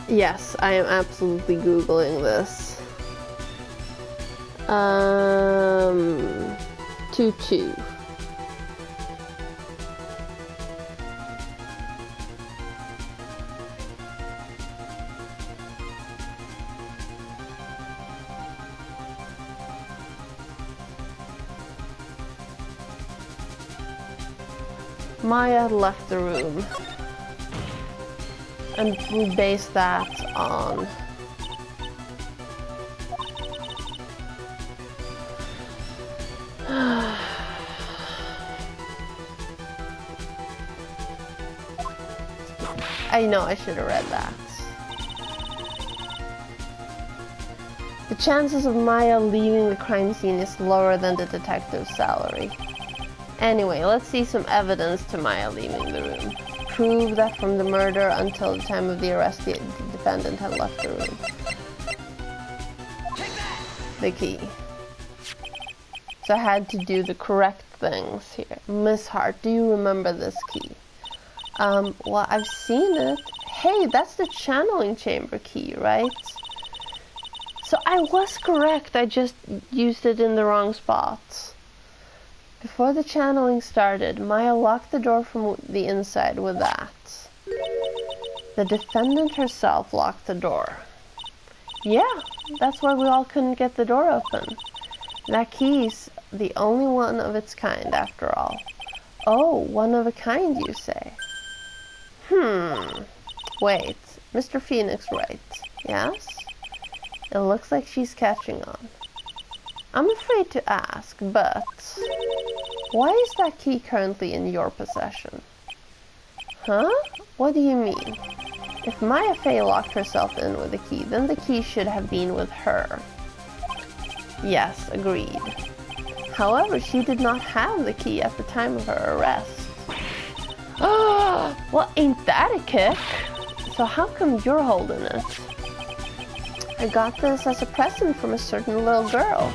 Yes, I am absolutely Googling this. 2-2. Maya left the room, and we base that on I know I should have read that. The chances of Maya leaving the crime scene is lower than the detective's salary. Anyway, let's see some evidence to Maya leaving the room. Prove that from the murder until the time of the arrest, the defendant had left the room. The key. So I had to do the correct things here. Miss Hart, do you remember this key? Well, I've seen it. Hey, that's the channeling chamber key, right? So I was correct, I just used it in the wrong spot. Before the channeling started, Maya locked the door from the inside with that. The defendant herself locked the door. Yeah, that's why we all couldn't get the door open. That key's the only one of its kind, after all. Oh, one of a kind, you say? Wait, Mr. Phoenix Wright, yes? It looks like she's catching on. I'm afraid to ask, but why is that key currently in your possession? Huh? What do you mean? If Maya Fey locked herself in with the key, then the key should have been with her. Yes, agreed. However, she did not have the key at the time of her arrest. Well, ain't that a kick? So how come you're holding it? I got this as a present from a certain little girl.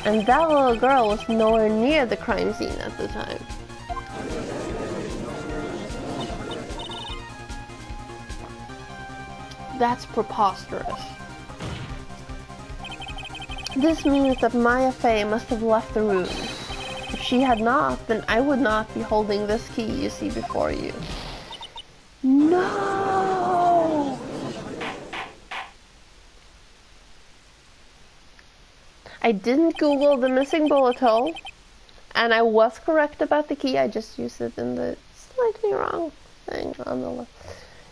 And that little girl was nowhere near the crime scene at the time. That's preposterous. This means that Maya Fey must have left the room. If she had not, then I would not be holding this key you see before you. No! I didn't Google the missing bullet hole, and I was correct about the key. I just used it in the slightly wrong thing on the left.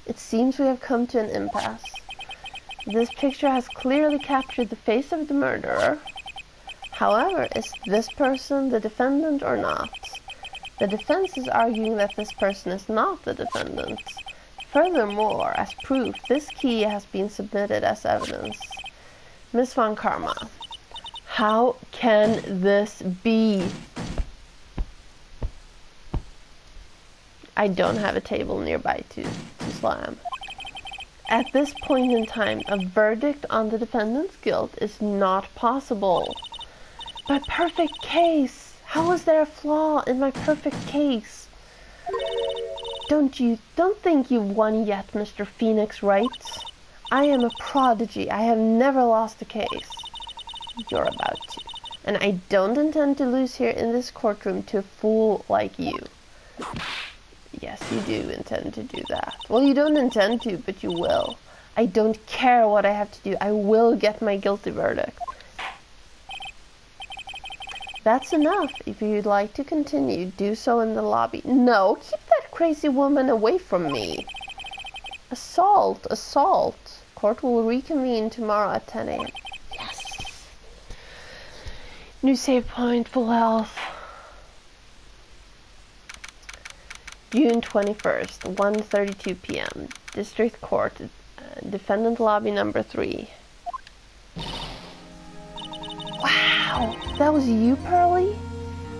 It seems we have come to an impasse. This picture has clearly captured the face of the murderer. However, is this person the defendant or not? The defense is arguing that this person is not the defendant. Furthermore, as proof, this key has been submitted as evidence. Miss Von Karma, how can this be? I don't have a table nearby to slam. At this point in time, a verdict on the defendant's guilt is not possible. My perfect case! How is there a flaw in my perfect case? Don't think you've won yet, Mr. Phoenix Wright. I am a prodigy. I have never lost a case. You're about to. And I don't intend to lose here in this courtroom to a fool like you. Yes, you do intend to do that. Well, you don't intend to, but you will. I don't care what I have to do. I will get my guilty verdict. That's enough. If you'd like to continue, do so in the lobby. No, keep that crazy woman away from me. Assault, assault. Court will reconvene tomorrow at 10 a.m. Yes. New save point, full health. June 21st, 1:32 p.m. District Court, defendant lobby number 3. Wow, that was you, Pearly?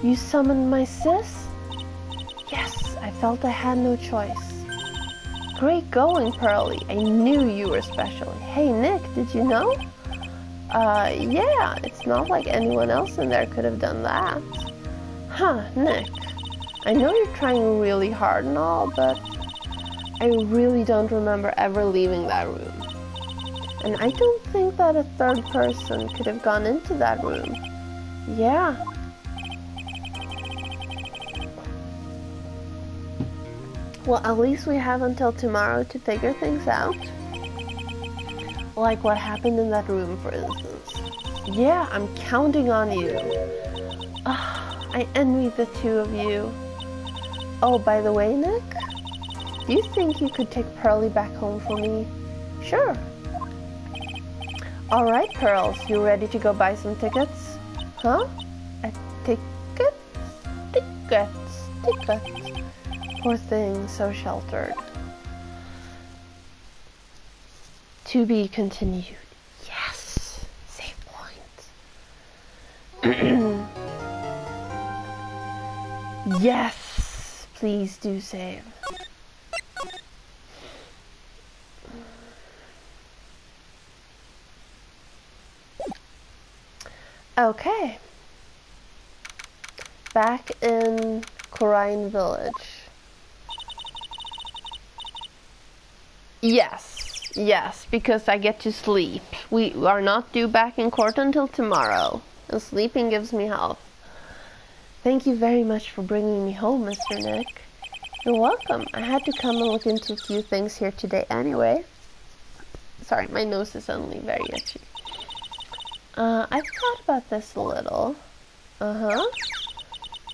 You summoned my sis? Yes, I felt I had no choice. Great going, Pearly. I knew you were special. Hey, Nick, did you know? Yeah, it's not like anyone else in there could have done that. Huh, Nick. I know you're trying really hard and all, but I really don't remember ever leaving that room. And I don't think that a third person could have gone into that room. Yeah. Well, at least we have until tomorrow to figure things out. Like what happened in that room, for instance. Yeah, I'm counting on you. I envy the two of you. Oh, by the way, Nick, do you think you could take Pearly back home for me? Sure. Alright, Pearls, you ready to go buy some tickets? Huh? Tickets? Poor thing, so sheltered. To be continued. Yes! Save point. Yes! Please do save. Okay. Back in Corrine Village. Yes, because I get to sleep. We are not due back in court until tomorrow, and sleeping gives me health. Thank you very much for bringing me home, Mr. Nick. You're welcome. I had to come and look into a few things here today anyway. Sorry, my nose is suddenly very itchy. I thought about this a little.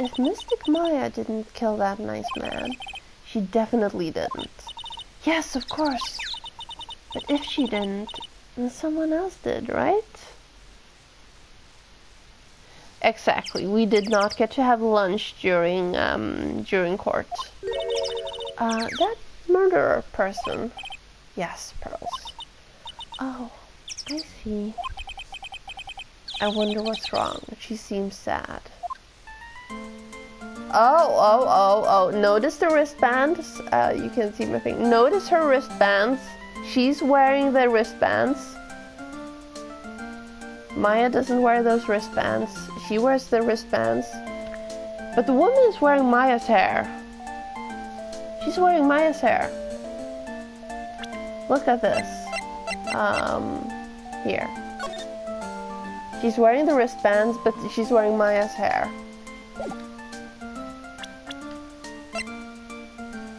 If Mystic Maya didn't kill that nice man, she definitely didn't. Yes, of course. But if she didn't, then someone else did, right? Exactly. We did not get to have lunch during court. That murderer person. Yes, Pearls. Oh, I see. I wonder what's wrong. She seems sad. Oh. Notice the wristbands. You can see my thing. Notice her wristbands. She's wearing the wristbands. Maya doesn't wear those wristbands. She wears the wristbands. But the woman is wearing Maya's hair. She's wearing Maya's hair. Look at this. Here. She's wearing the wristbands, but she's wearing Maya's hair.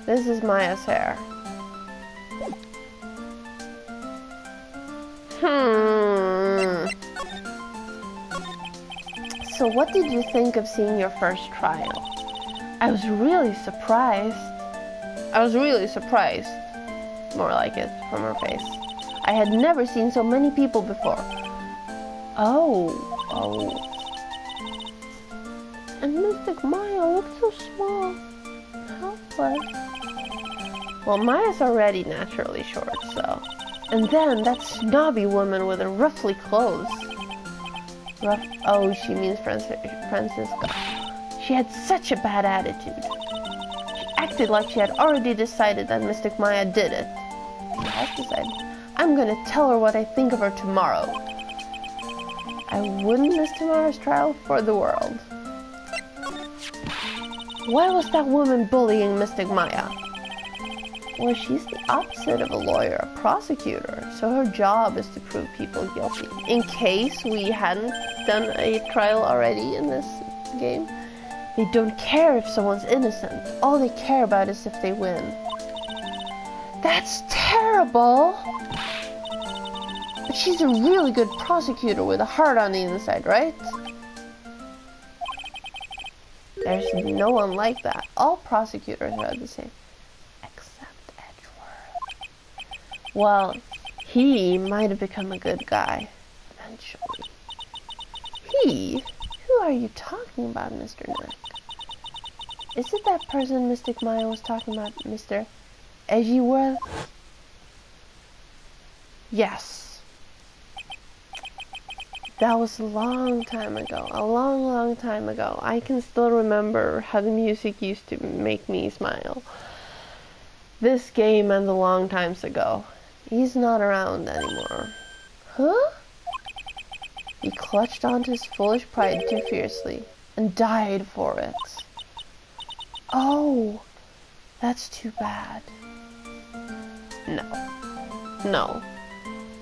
This is Maya's hair. So what did you think of seeing your first trial? I was really surprised. More like it from her face. I had never seen so many people before. Oh. And Mystic Maya looked so small. Helpless. Well, Maya's already naturally short, so... And then that snobby woman with her ruffly clothes. Oh, she means Francisca. She had such a bad attitude. She acted like she had already decided that Mystic Maya did it. She has decided. I'm gonna tell her what I think of her tomorrow. I wouldn't miss tomorrow's trial for the world. Why was that woman bullying Mystic Maya? Well, she's the opposite of a lawyer, a prosecutor, so her job is to prove people guilty. In case we hadn't done a trial already in this game, they don't care if someone's innocent. All they care about is if they win. That's terrible! But she's a really good prosecutor with a heart on the inside, right? There's no one like that. All prosecutors are the same. Well, he might have become a good guy, eventually. He? Who are you talking about, Mr. Neck? Is it that person Mystic Maya was talking about, Mr. Edgeworth? Yes. That was a long time ago. A long, long time ago. I can still remember how the music used to make me smile. This game and the long times ago. He's not around anymore. Huh? He clutched onto his foolish pride too fiercely and died for it. Oh, that's too bad. No.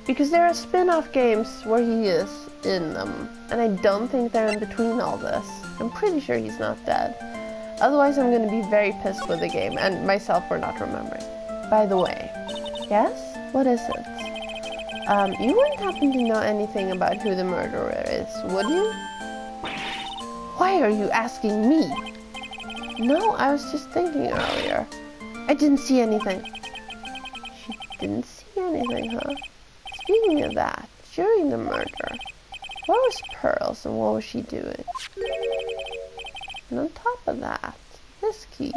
Because there are spin-off games where he is in them, and I don't think they're in between all this. I'm pretty sure he's not dead. Otherwise, I'm gonna be very pissed with the game and myself for not remembering. By the way, yes? What is it? You wouldn't happen to know anything about who the murderer is, would you? Why are you asking me? No, I was just thinking earlier. I didn't see anything. She didn't see anything, huh? Speaking of that, during the murder, where was Pearls and what was she doing? And on top of that, this key.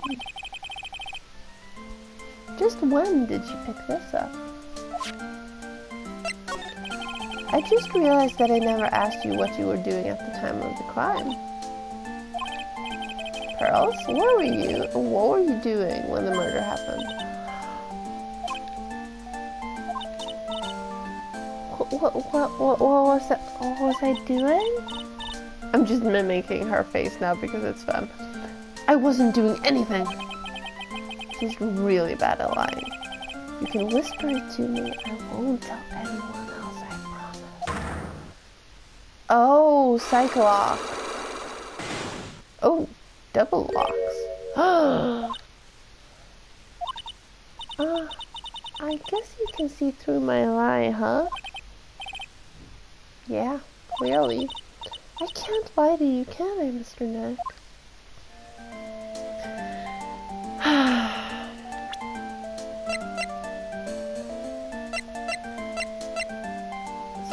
Just when did she pick this up? I just realized that I never asked you what you were doing at the time of the crime. Pearls, where were you? What were you doing when the murder happened? What was that? What was I doing? I'm just mimicking her face now because it's fun. I wasn't doing anything. She's really bad at lying. You can whisper it to me. I won't tell anyone else, I promise. Oh, psych lock. Oh, double locks. I guess you can see through my lie, huh? Yeah, clearly. I can't lie to you, can I, Mr. Neck?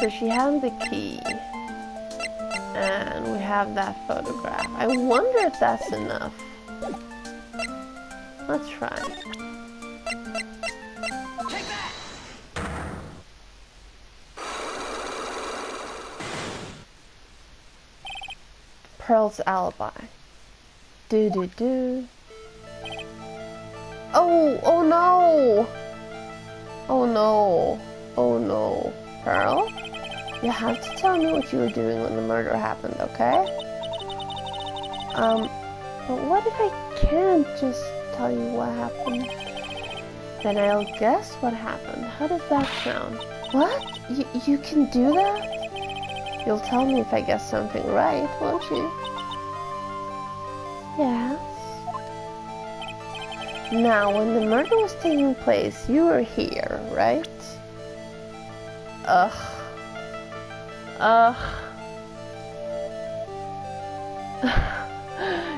So she had the key, and we have that photograph. I wonder if that's enough. Let's try. Take that! Pearl's alibi. Do. Oh no! Oh no. Oh no. Pearl? You have to tell me what you were doing when the murder happened, okay? But what if I can't just tell you what happened? Then I'll guess what happened. How does that sound? What? You can do that? You'll tell me if I guess something right, won't you? Yes. Now, when the murder was taking place, you were here, right?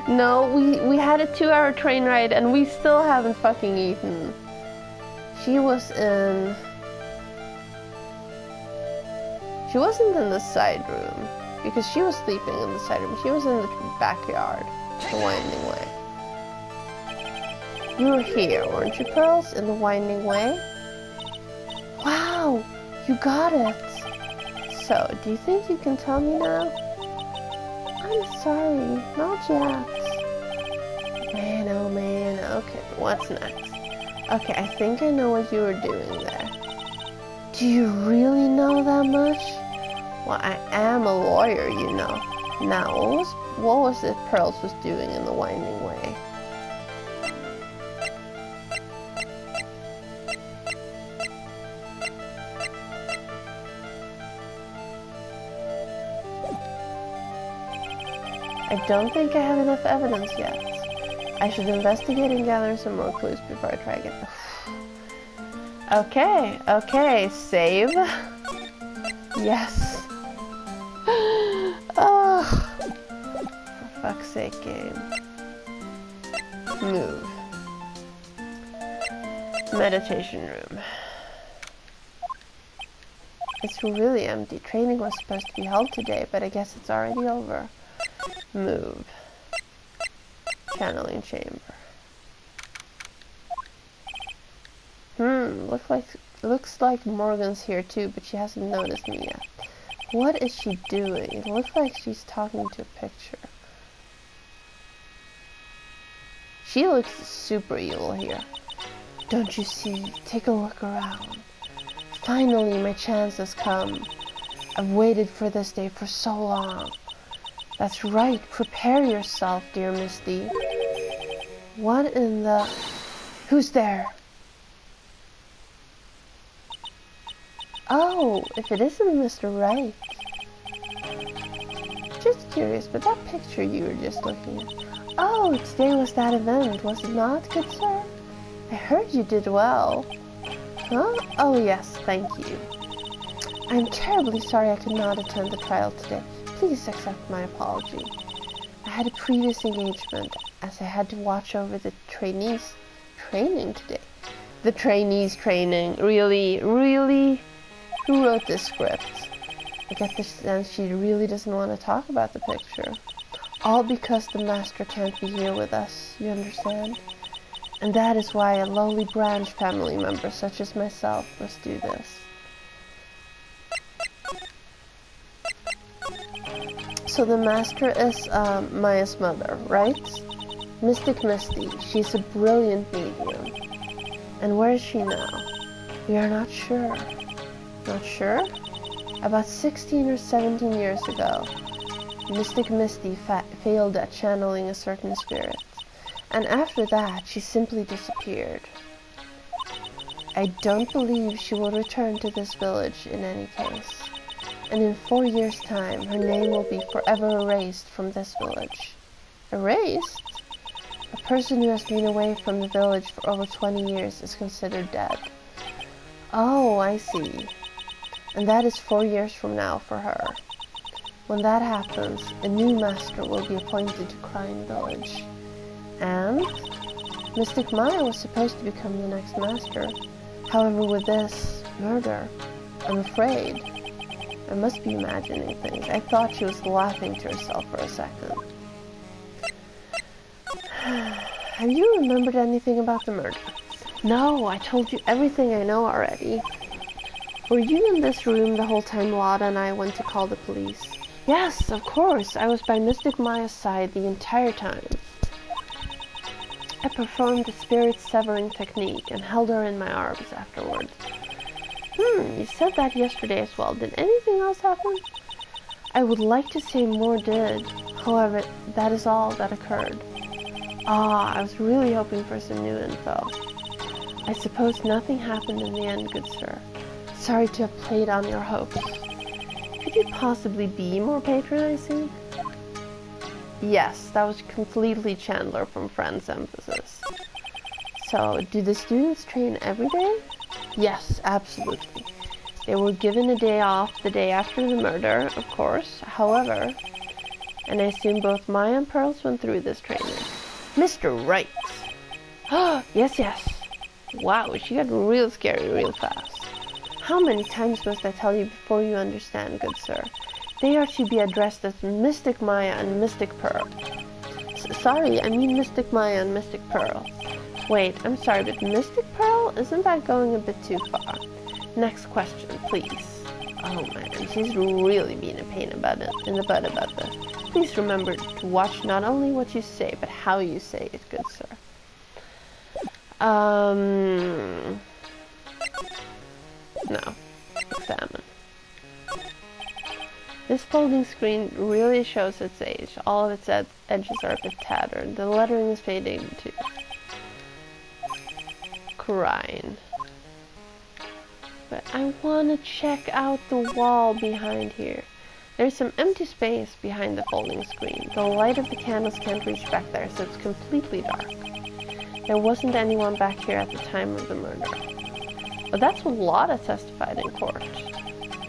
No, we had a 2-hour train ride and we still haven't fucking eaten. She was in... She wasn't in the side room, because she was sleeping in the side room. She was in the backyard, the winding way. You were here, weren't you, Pearls, in the winding way? Wow, you got it. So, do you think you can tell me now? I'm sorry, not yet. Man, oh man, okay, what's next? Okay, I think I know what you were doing there. Do you really know that much? Well, I am a lawyer, you know. Now, what was it Pearls was doing in the winding way? I don't think I have enough evidence yet. I should investigate and gather some more clues before I try again. Okay, save. Yes. Oh, for fuck's sake, game. Move. Meditation room. It's really empty. Training was supposed to be held today, but I guess it's already over. Move. Channeling chamber. Looks like Morgan's here too, but she hasn't noticed me yet. What is she doing? It looks like she's talking to a picture. She looks super evil here. Don't you see? Take a look around. Finally, my chance has come. I've waited for this day for so long. That's right. Prepare yourself, dear Misty. What in the... Who's there? Oh, if it isn't Mr. Wright. Just curious, but that picture you were just looking at. Oh, today was that event, was it not, good sir? I heard you did well. Huh? Oh yes, thank you. I'm terribly sorry I could not attend the trial today. Please accept my apology. I had a previous engagement, as I had to watch over the trainees' training today. The trainees' training, really? Who wrote this script? I get the sense she really doesn't want to talk about the picture. All because the master can't be here with us, you understand? And that is why a lowly branch family member such as myself must do this. So the master is Maya's mother, right? Mystic Misty. She's a brilliant medium. And where is she now? We are not sure. Not sure? About 16 or 17 years ago, Mystic Misty failed at channeling a certain spirit. And after that, she simply disappeared. I don't believe she will return to this village in any case. And in 4 years' time, her name will be forever erased from this village. Erased? A person who has been away from the village for over 20 years is considered dead. Oh, I see. And that is 4 years from now for her. When that happens, a new master will be appointed to Crying Village. And Mystic Maya was supposed to become the next master. However, with this murder, I'm afraid I must be imagining things. I thought she was laughing to herself for a second. Have you remembered anything about the murder? No, I told you everything I know already. Were you in this room the whole time Lada and I went to call the police? Yes, of course. I was by Mystic Maya's side the entire time. I performed a spirit severing technique and held her in my arms afterwards. You said that yesterday as well. Did anything else happen? I would like to say more did. However, that is all that occurred. I was really hoping for some new info. I suppose nothing happened in the end, good sir. Sorry to have played on your hopes. Could you possibly be more patronizing? Yes, that was completely Chandler from Friends emphasis. So, do the students train every day? Yes, absolutely. They were given a day off the day after the murder, of course. However, and I assume both Maya and Pearls went through this training. Mr. Wright! Yes. Wow, she got real scary real fast. How many times must I tell you before you understand, good sir? They are to be addressed as Mystic Maya and Mystic Pearl. Sorry, I mean Mystic Maya and Mystic Pearl. Wait, I'm sorry, but Mystic Pearl? Isn't that going a bit too far? Next question, please. Oh man, she's really being a pain in the butt about this. Please remember to watch not only what you say, but how you say it, good sir. No. Examine. This folding screen really shows its age. All of its edges are a bit tattered. The lettering is fading too. Crying. But I want to check out the wall behind here. There's some empty space behind the folding screen. The light of the candles can't reach back there, so it's completely dark. There wasn't anyone back here at the time of the murder. But that's what Lotta testified in court.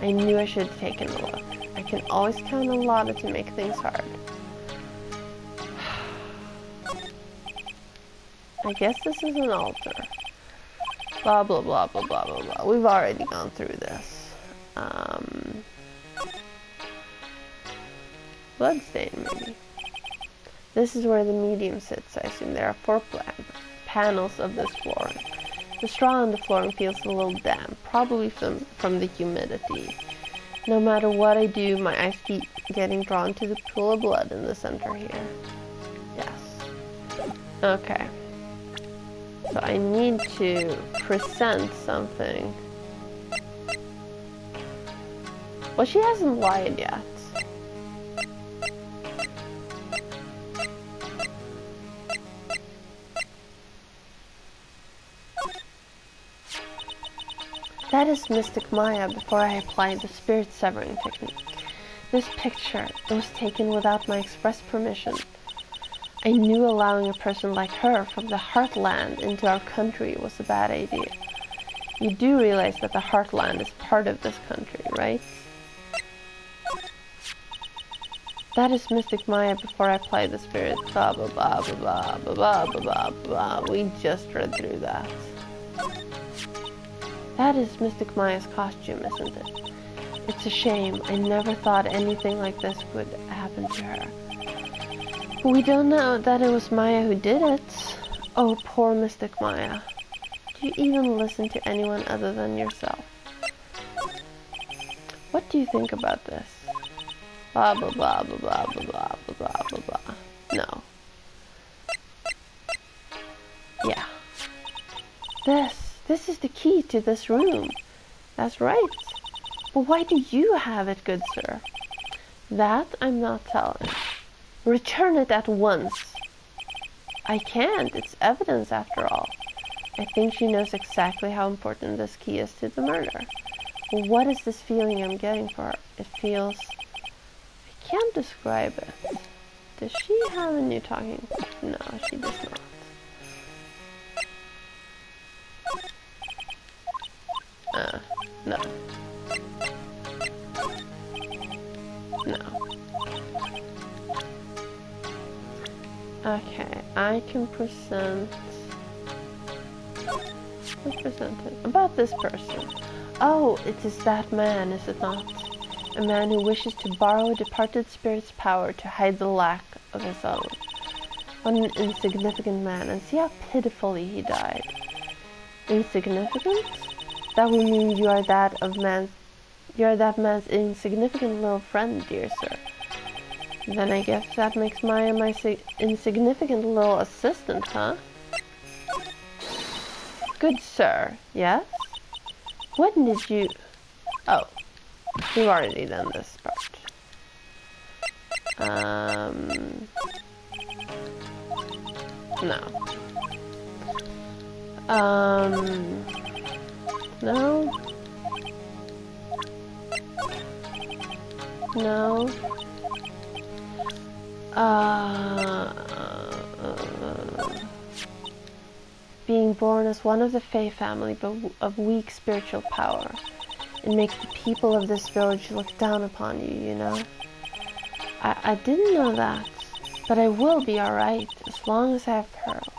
I knew I should have taken a look. I can always count on Lotta to make things hard. I guess this is an altar. Blah, blah, blah, blah, blah, blah, blah. We've already gone through this. Bloodstain, maybe. This is where the medium sits, I assume. There are 4 panels of this flooring. The straw on the flooring feels a little damp, probably from the humidity. No matter what I do, my eyes keep getting drawn to the pool of blood in the center here. Yes. Okay. So I need to present something. Well, she hasn't lied yet. That is Mystic Maya before I applied the spirit severing technique. This picture, it was taken without my express permission. I knew allowing a person like her from the Heartland into our country was a bad idea. You do realize that the Heartland is part of this country, right? That is Mystic Maya before I applied the spirit. Blah blah blah blah blah blah blah blah blah. We just read through that. That is Mystic Maya's costume, isn't it? It's a shame. I never thought anything like this would happen to her. But we don't know that it was Maya who did it. Oh, poor Mystic Maya. Do you even listen to anyone other than yourself? What do you think about this? Blah blah blah blah blah blah blah blah blah blah. No. Yeah. This is the key to this room. That's right. But why do you have it, good sir? That I'm not telling. Return it at once. I can't. It's evidence after all. I think she knows exactly how important this key is to the murder. But what is this feeling I'm getting for her? It feels... I can't describe it. Does she have a new talking? No, she does not. No. No. Okay, I can present... Let's present it. About this person. Oh, it is that man, is it not? A man who wishes to borrow a departed spirit's power to hide the lack of his own. What an insignificant man, and see how pitifully he died. Insignificant? That would mean you are that man's insignificant little friend, dear sir. Then I guess that makes Maya my insignificant little assistant, huh? Good sir, yes? When did you... Oh, we've already done this part. No. No. No. Being born as one of the Fae family, but of weak spiritual power. It makes the people of this village look down upon you, you know? I didn't know that, but I will be alright, as long as I have Pearl.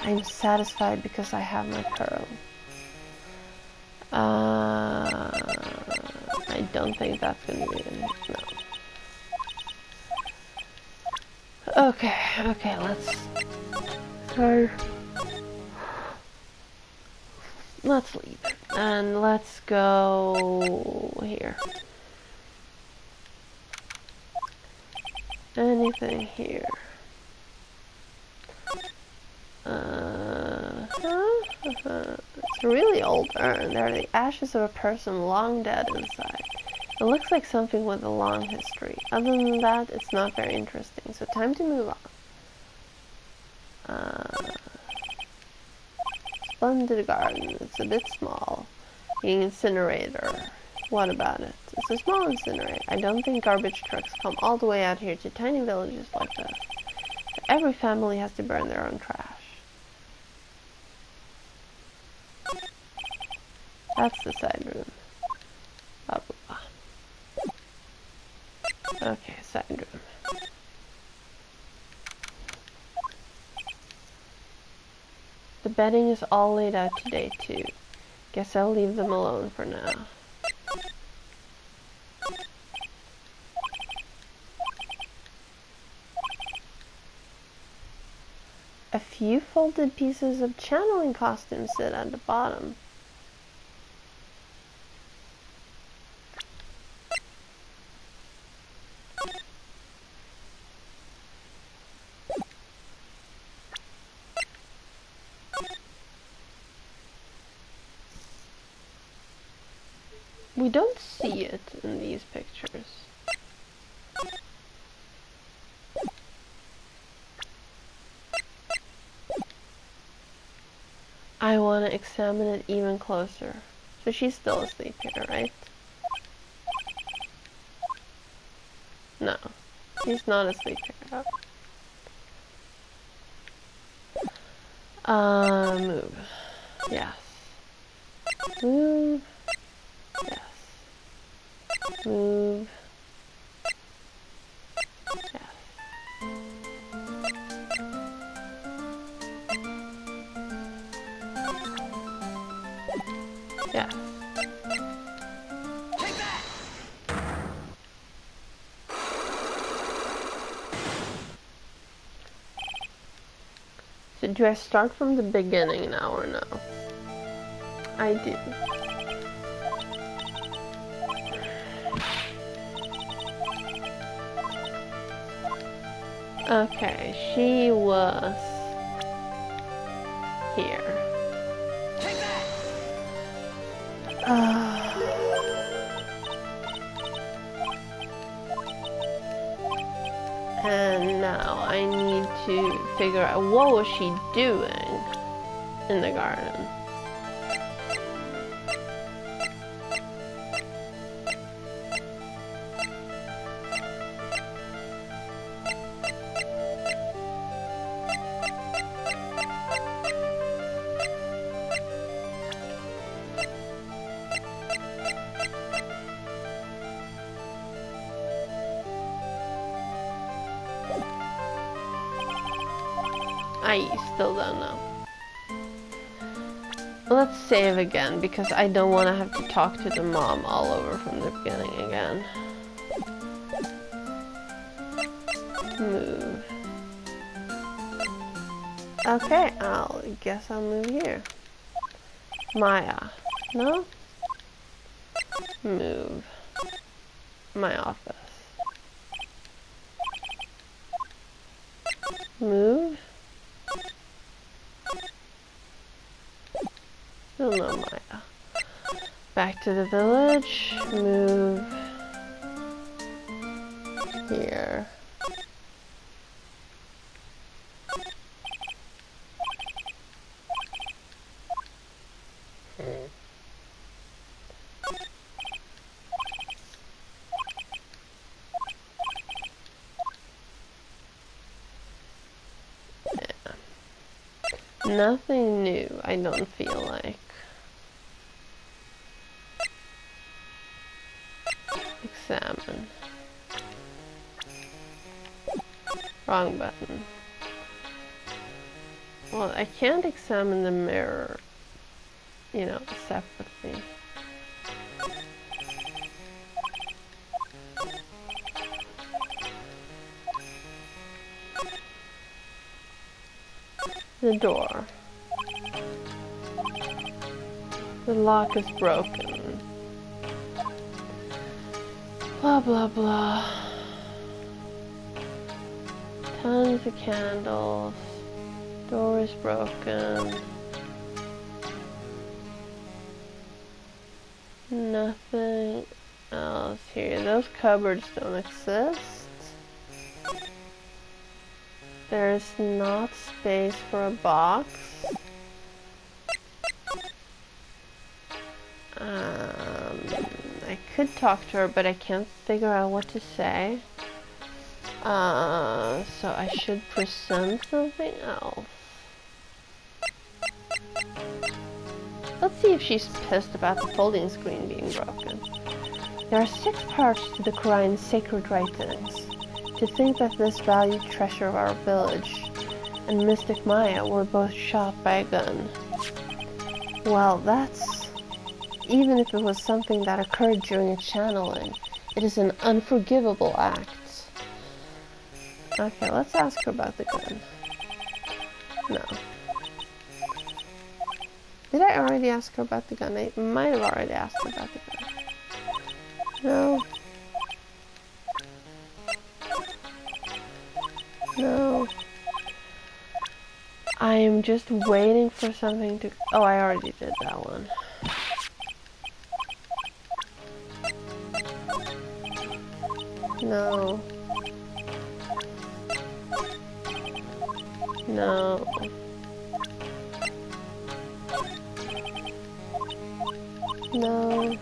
I am satisfied because I have my Pearl. I don't think that's gonna be in here. No. Okay, let's leave. And let's go here. Anything here? It's a really old urn. There are the ashes of a person long dead inside. It looks like something with a long history. Other than that, it's not very interesting. So time to move on. Splendid garden. It's a bit small. Being incinerator. What about it? It's a small incinerator. I don't think garbage trucks come all the way out here to tiny villages like this. Every family has to burn their own trash. That's the side room. Blah, blah, blah. Okay, side room. The bedding is all laid out today too. Guess I'll leave them alone for now. A few folded pieces of channeling costumes sit at the bottom. We don't see it in these pictures. I want to examine it even closer. So she's still asleep here, right? No, she's not asleep here. Move. Yes. Move. Yes. Move. Yes. Yes. Take that! So do I start from the beginning now or no? I do. Okay, she was here. Take that! And now I need to figure out what was she doing in the garden. I still don't know. Let's save again because I don't want to have to talk to the mom all over from the beginning again. Move. Okay, guess I'll move here. Maya. No? Move. My office. Move. Still no Maya. Back to the village. Move. Here. Nothing new, I don't feel like. Examine. Wrong button. Well, I can't examine the mirror, you know, separately. The door. The lock is broken. Blah blah blah. Tons of candles. Door is broken. Nothing else here. Those cupboards don't exist. There's not space for a box. I could talk to her, but I can't figure out what to say. So I should present something else. Let's see if she's pissed about the folding screen being broken. There are 6 parts to the Quran's sacred writings. To think that this valued treasure of our village and mystic Maya were both shot by a gun. Well, that's... even if it was something that occurred during a channeling, it is an unforgivable act. Okay, let's ask her about the gun. No. Did I already ask her about the gun? I might have already asked her about the gun. No. No. I am just waiting for something to... oh, I already did that one. No. No. No.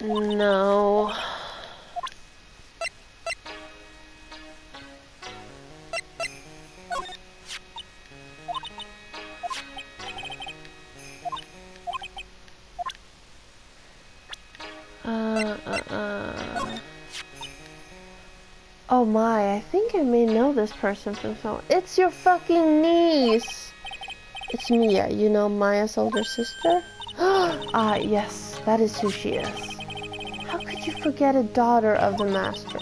No. Oh my, I think I may know this person from somewhere. It's your fucking niece! It's Mia, you know Maya's older sister? Ah, yes, that is who she is. How could you forget a daughter of the master?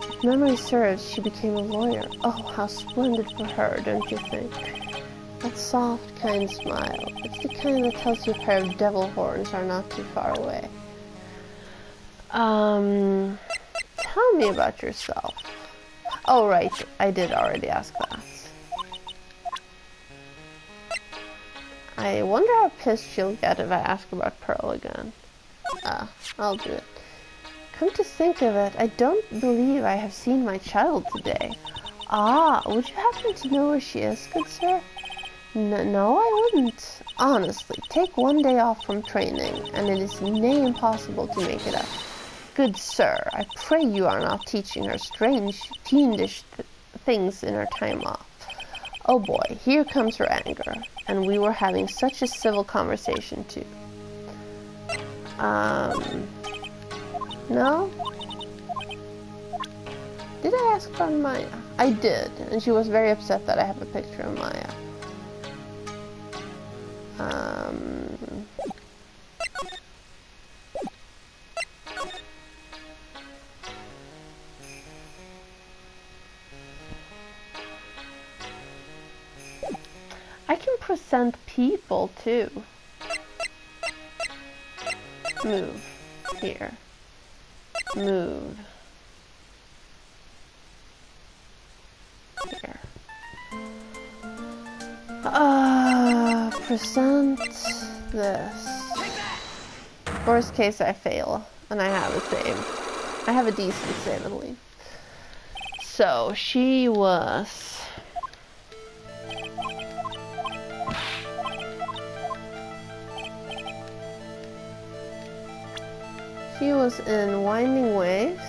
If memory serves, she became a lawyer. Oh, how splendid for her, don't you think? That soft, kind smile. It's the kind that tells you a pair of devil horns are not too far away. Tell me about yourself. Oh, right, I did already ask that. I wonder how pissed she'll get if I ask about Pearl again. I'll do it. Come to think of it, I don't believe I have seen my child today. Ah, would you happen to know where she is, good sir? No, I wouldn't. Honestly, take one day off from training, and it is near impossible to make it up. Good sir, I pray you are not teaching her strange, fiendish things in her time off. Oh boy, here comes her anger. And we were having such a civil conversation too. No? Did I ask about Maya? I did, and she was very upset that I have a picture of Maya. I can present people too. Move. Here. Move. Here. Present this. Worst case I fail, and I have a save. I have a decent save at least. So, she was... She was in Winding Waves.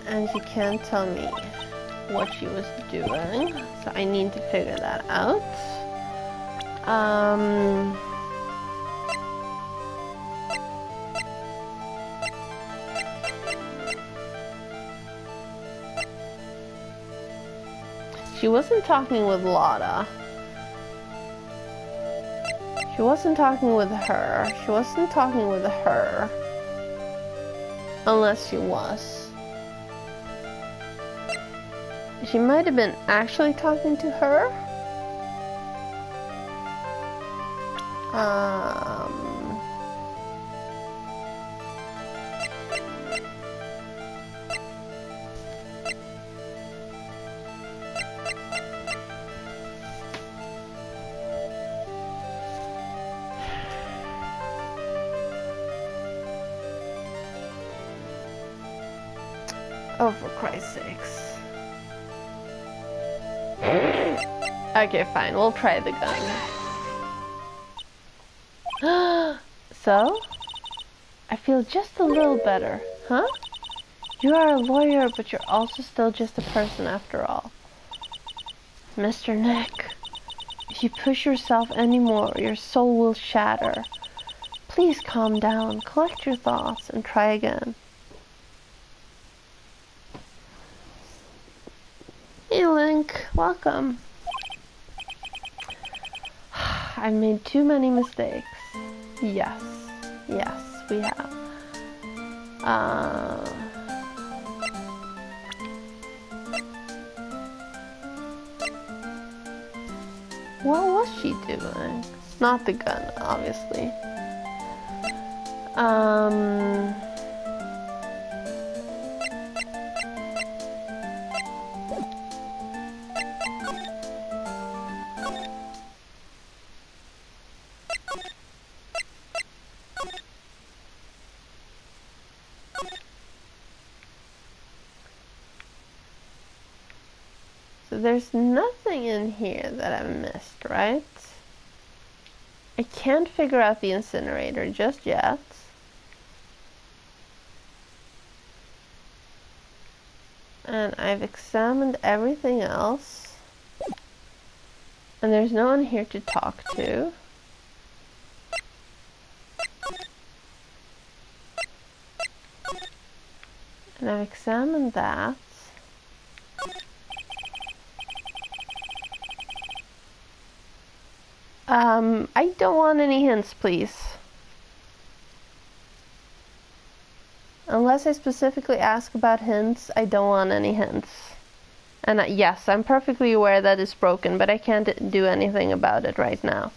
And she can't tell me what she was doing, so I need to figure that out. She wasn't talking with Lotta. She wasn't talking with her. She wasn't talking with her. Unless she was. She might have been actually talking to her. Oh, for Christ's sakes. Okay, fine. We'll try the gun. So? I feel just a little better. Huh? You are a lawyer, but you're also still just a person after all. Mr. Nick, if you push yourself anymore, your soul will shatter. Please calm down, collect your thoughts, and try again. Hey Link, welcome. I've made too many mistakes. Yes, we have. What was she doing? It's not the gun, obviously. So there's nothing in here that I've missed, right? I can't figure out the incinerator just yet. And I've examined everything else. And there's no one here to talk to. And I've examined that. I don't want any hints, please. Unless I specifically ask about hints, I don't want any hints. And yes, I'm perfectly aware that it's broken, but I can't do anything about it right now.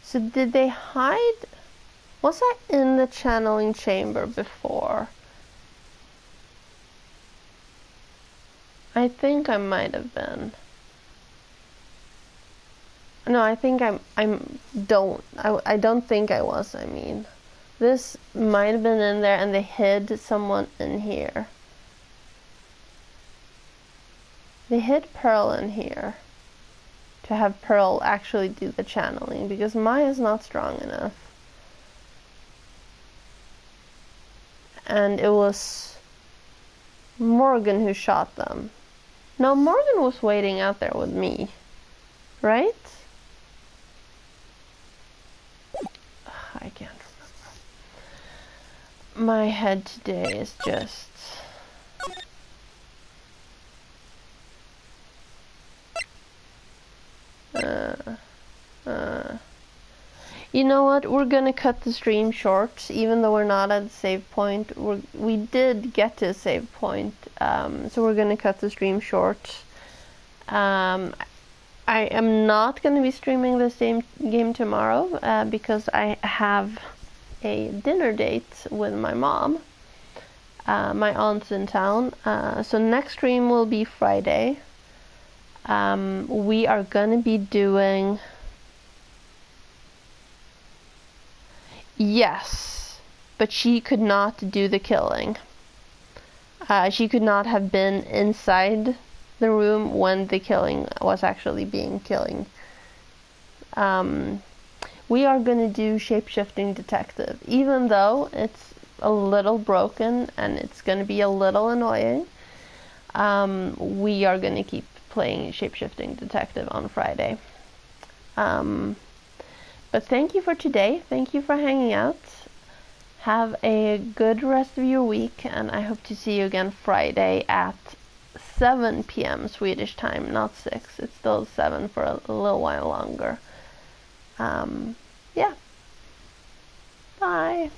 So did they hide? Was I in the channeling chamber before? I think I might have been. No, I think I don't think I was, I mean. This might have been in there and they hid someone in here. They hid Pearl in here. To have Pearl actually do the channeling, because Maya's not strong enough. And it was Morgan who shot them. No, Morgan was waiting out there with me. Right? I can't remember. My head today is just... You know what? We're gonna cut the stream short, even though we're not at a save point. We did get to a save point, so we're gonna cut the stream short. I am not gonna be streaming this game tomorrow because I have a dinner date with my mom. My aunt's in town, so next stream will be Friday. We are gonna be doing... Yes, but she could not do the killing. She could not have been inside the room when the killing was actually being killing. We are gonna do shape-shifting detective, even though it's a little broken and it's going to be a little annoying, we are going to keep playing Shapeshifting Detective on Friday. But thank you for today. Thank you for hanging out. Have a good rest of your week, and I hope to see you again Friday at 7 p.m. Swedish time, not 6. It's still 7 for a little while longer. Yeah. Bye.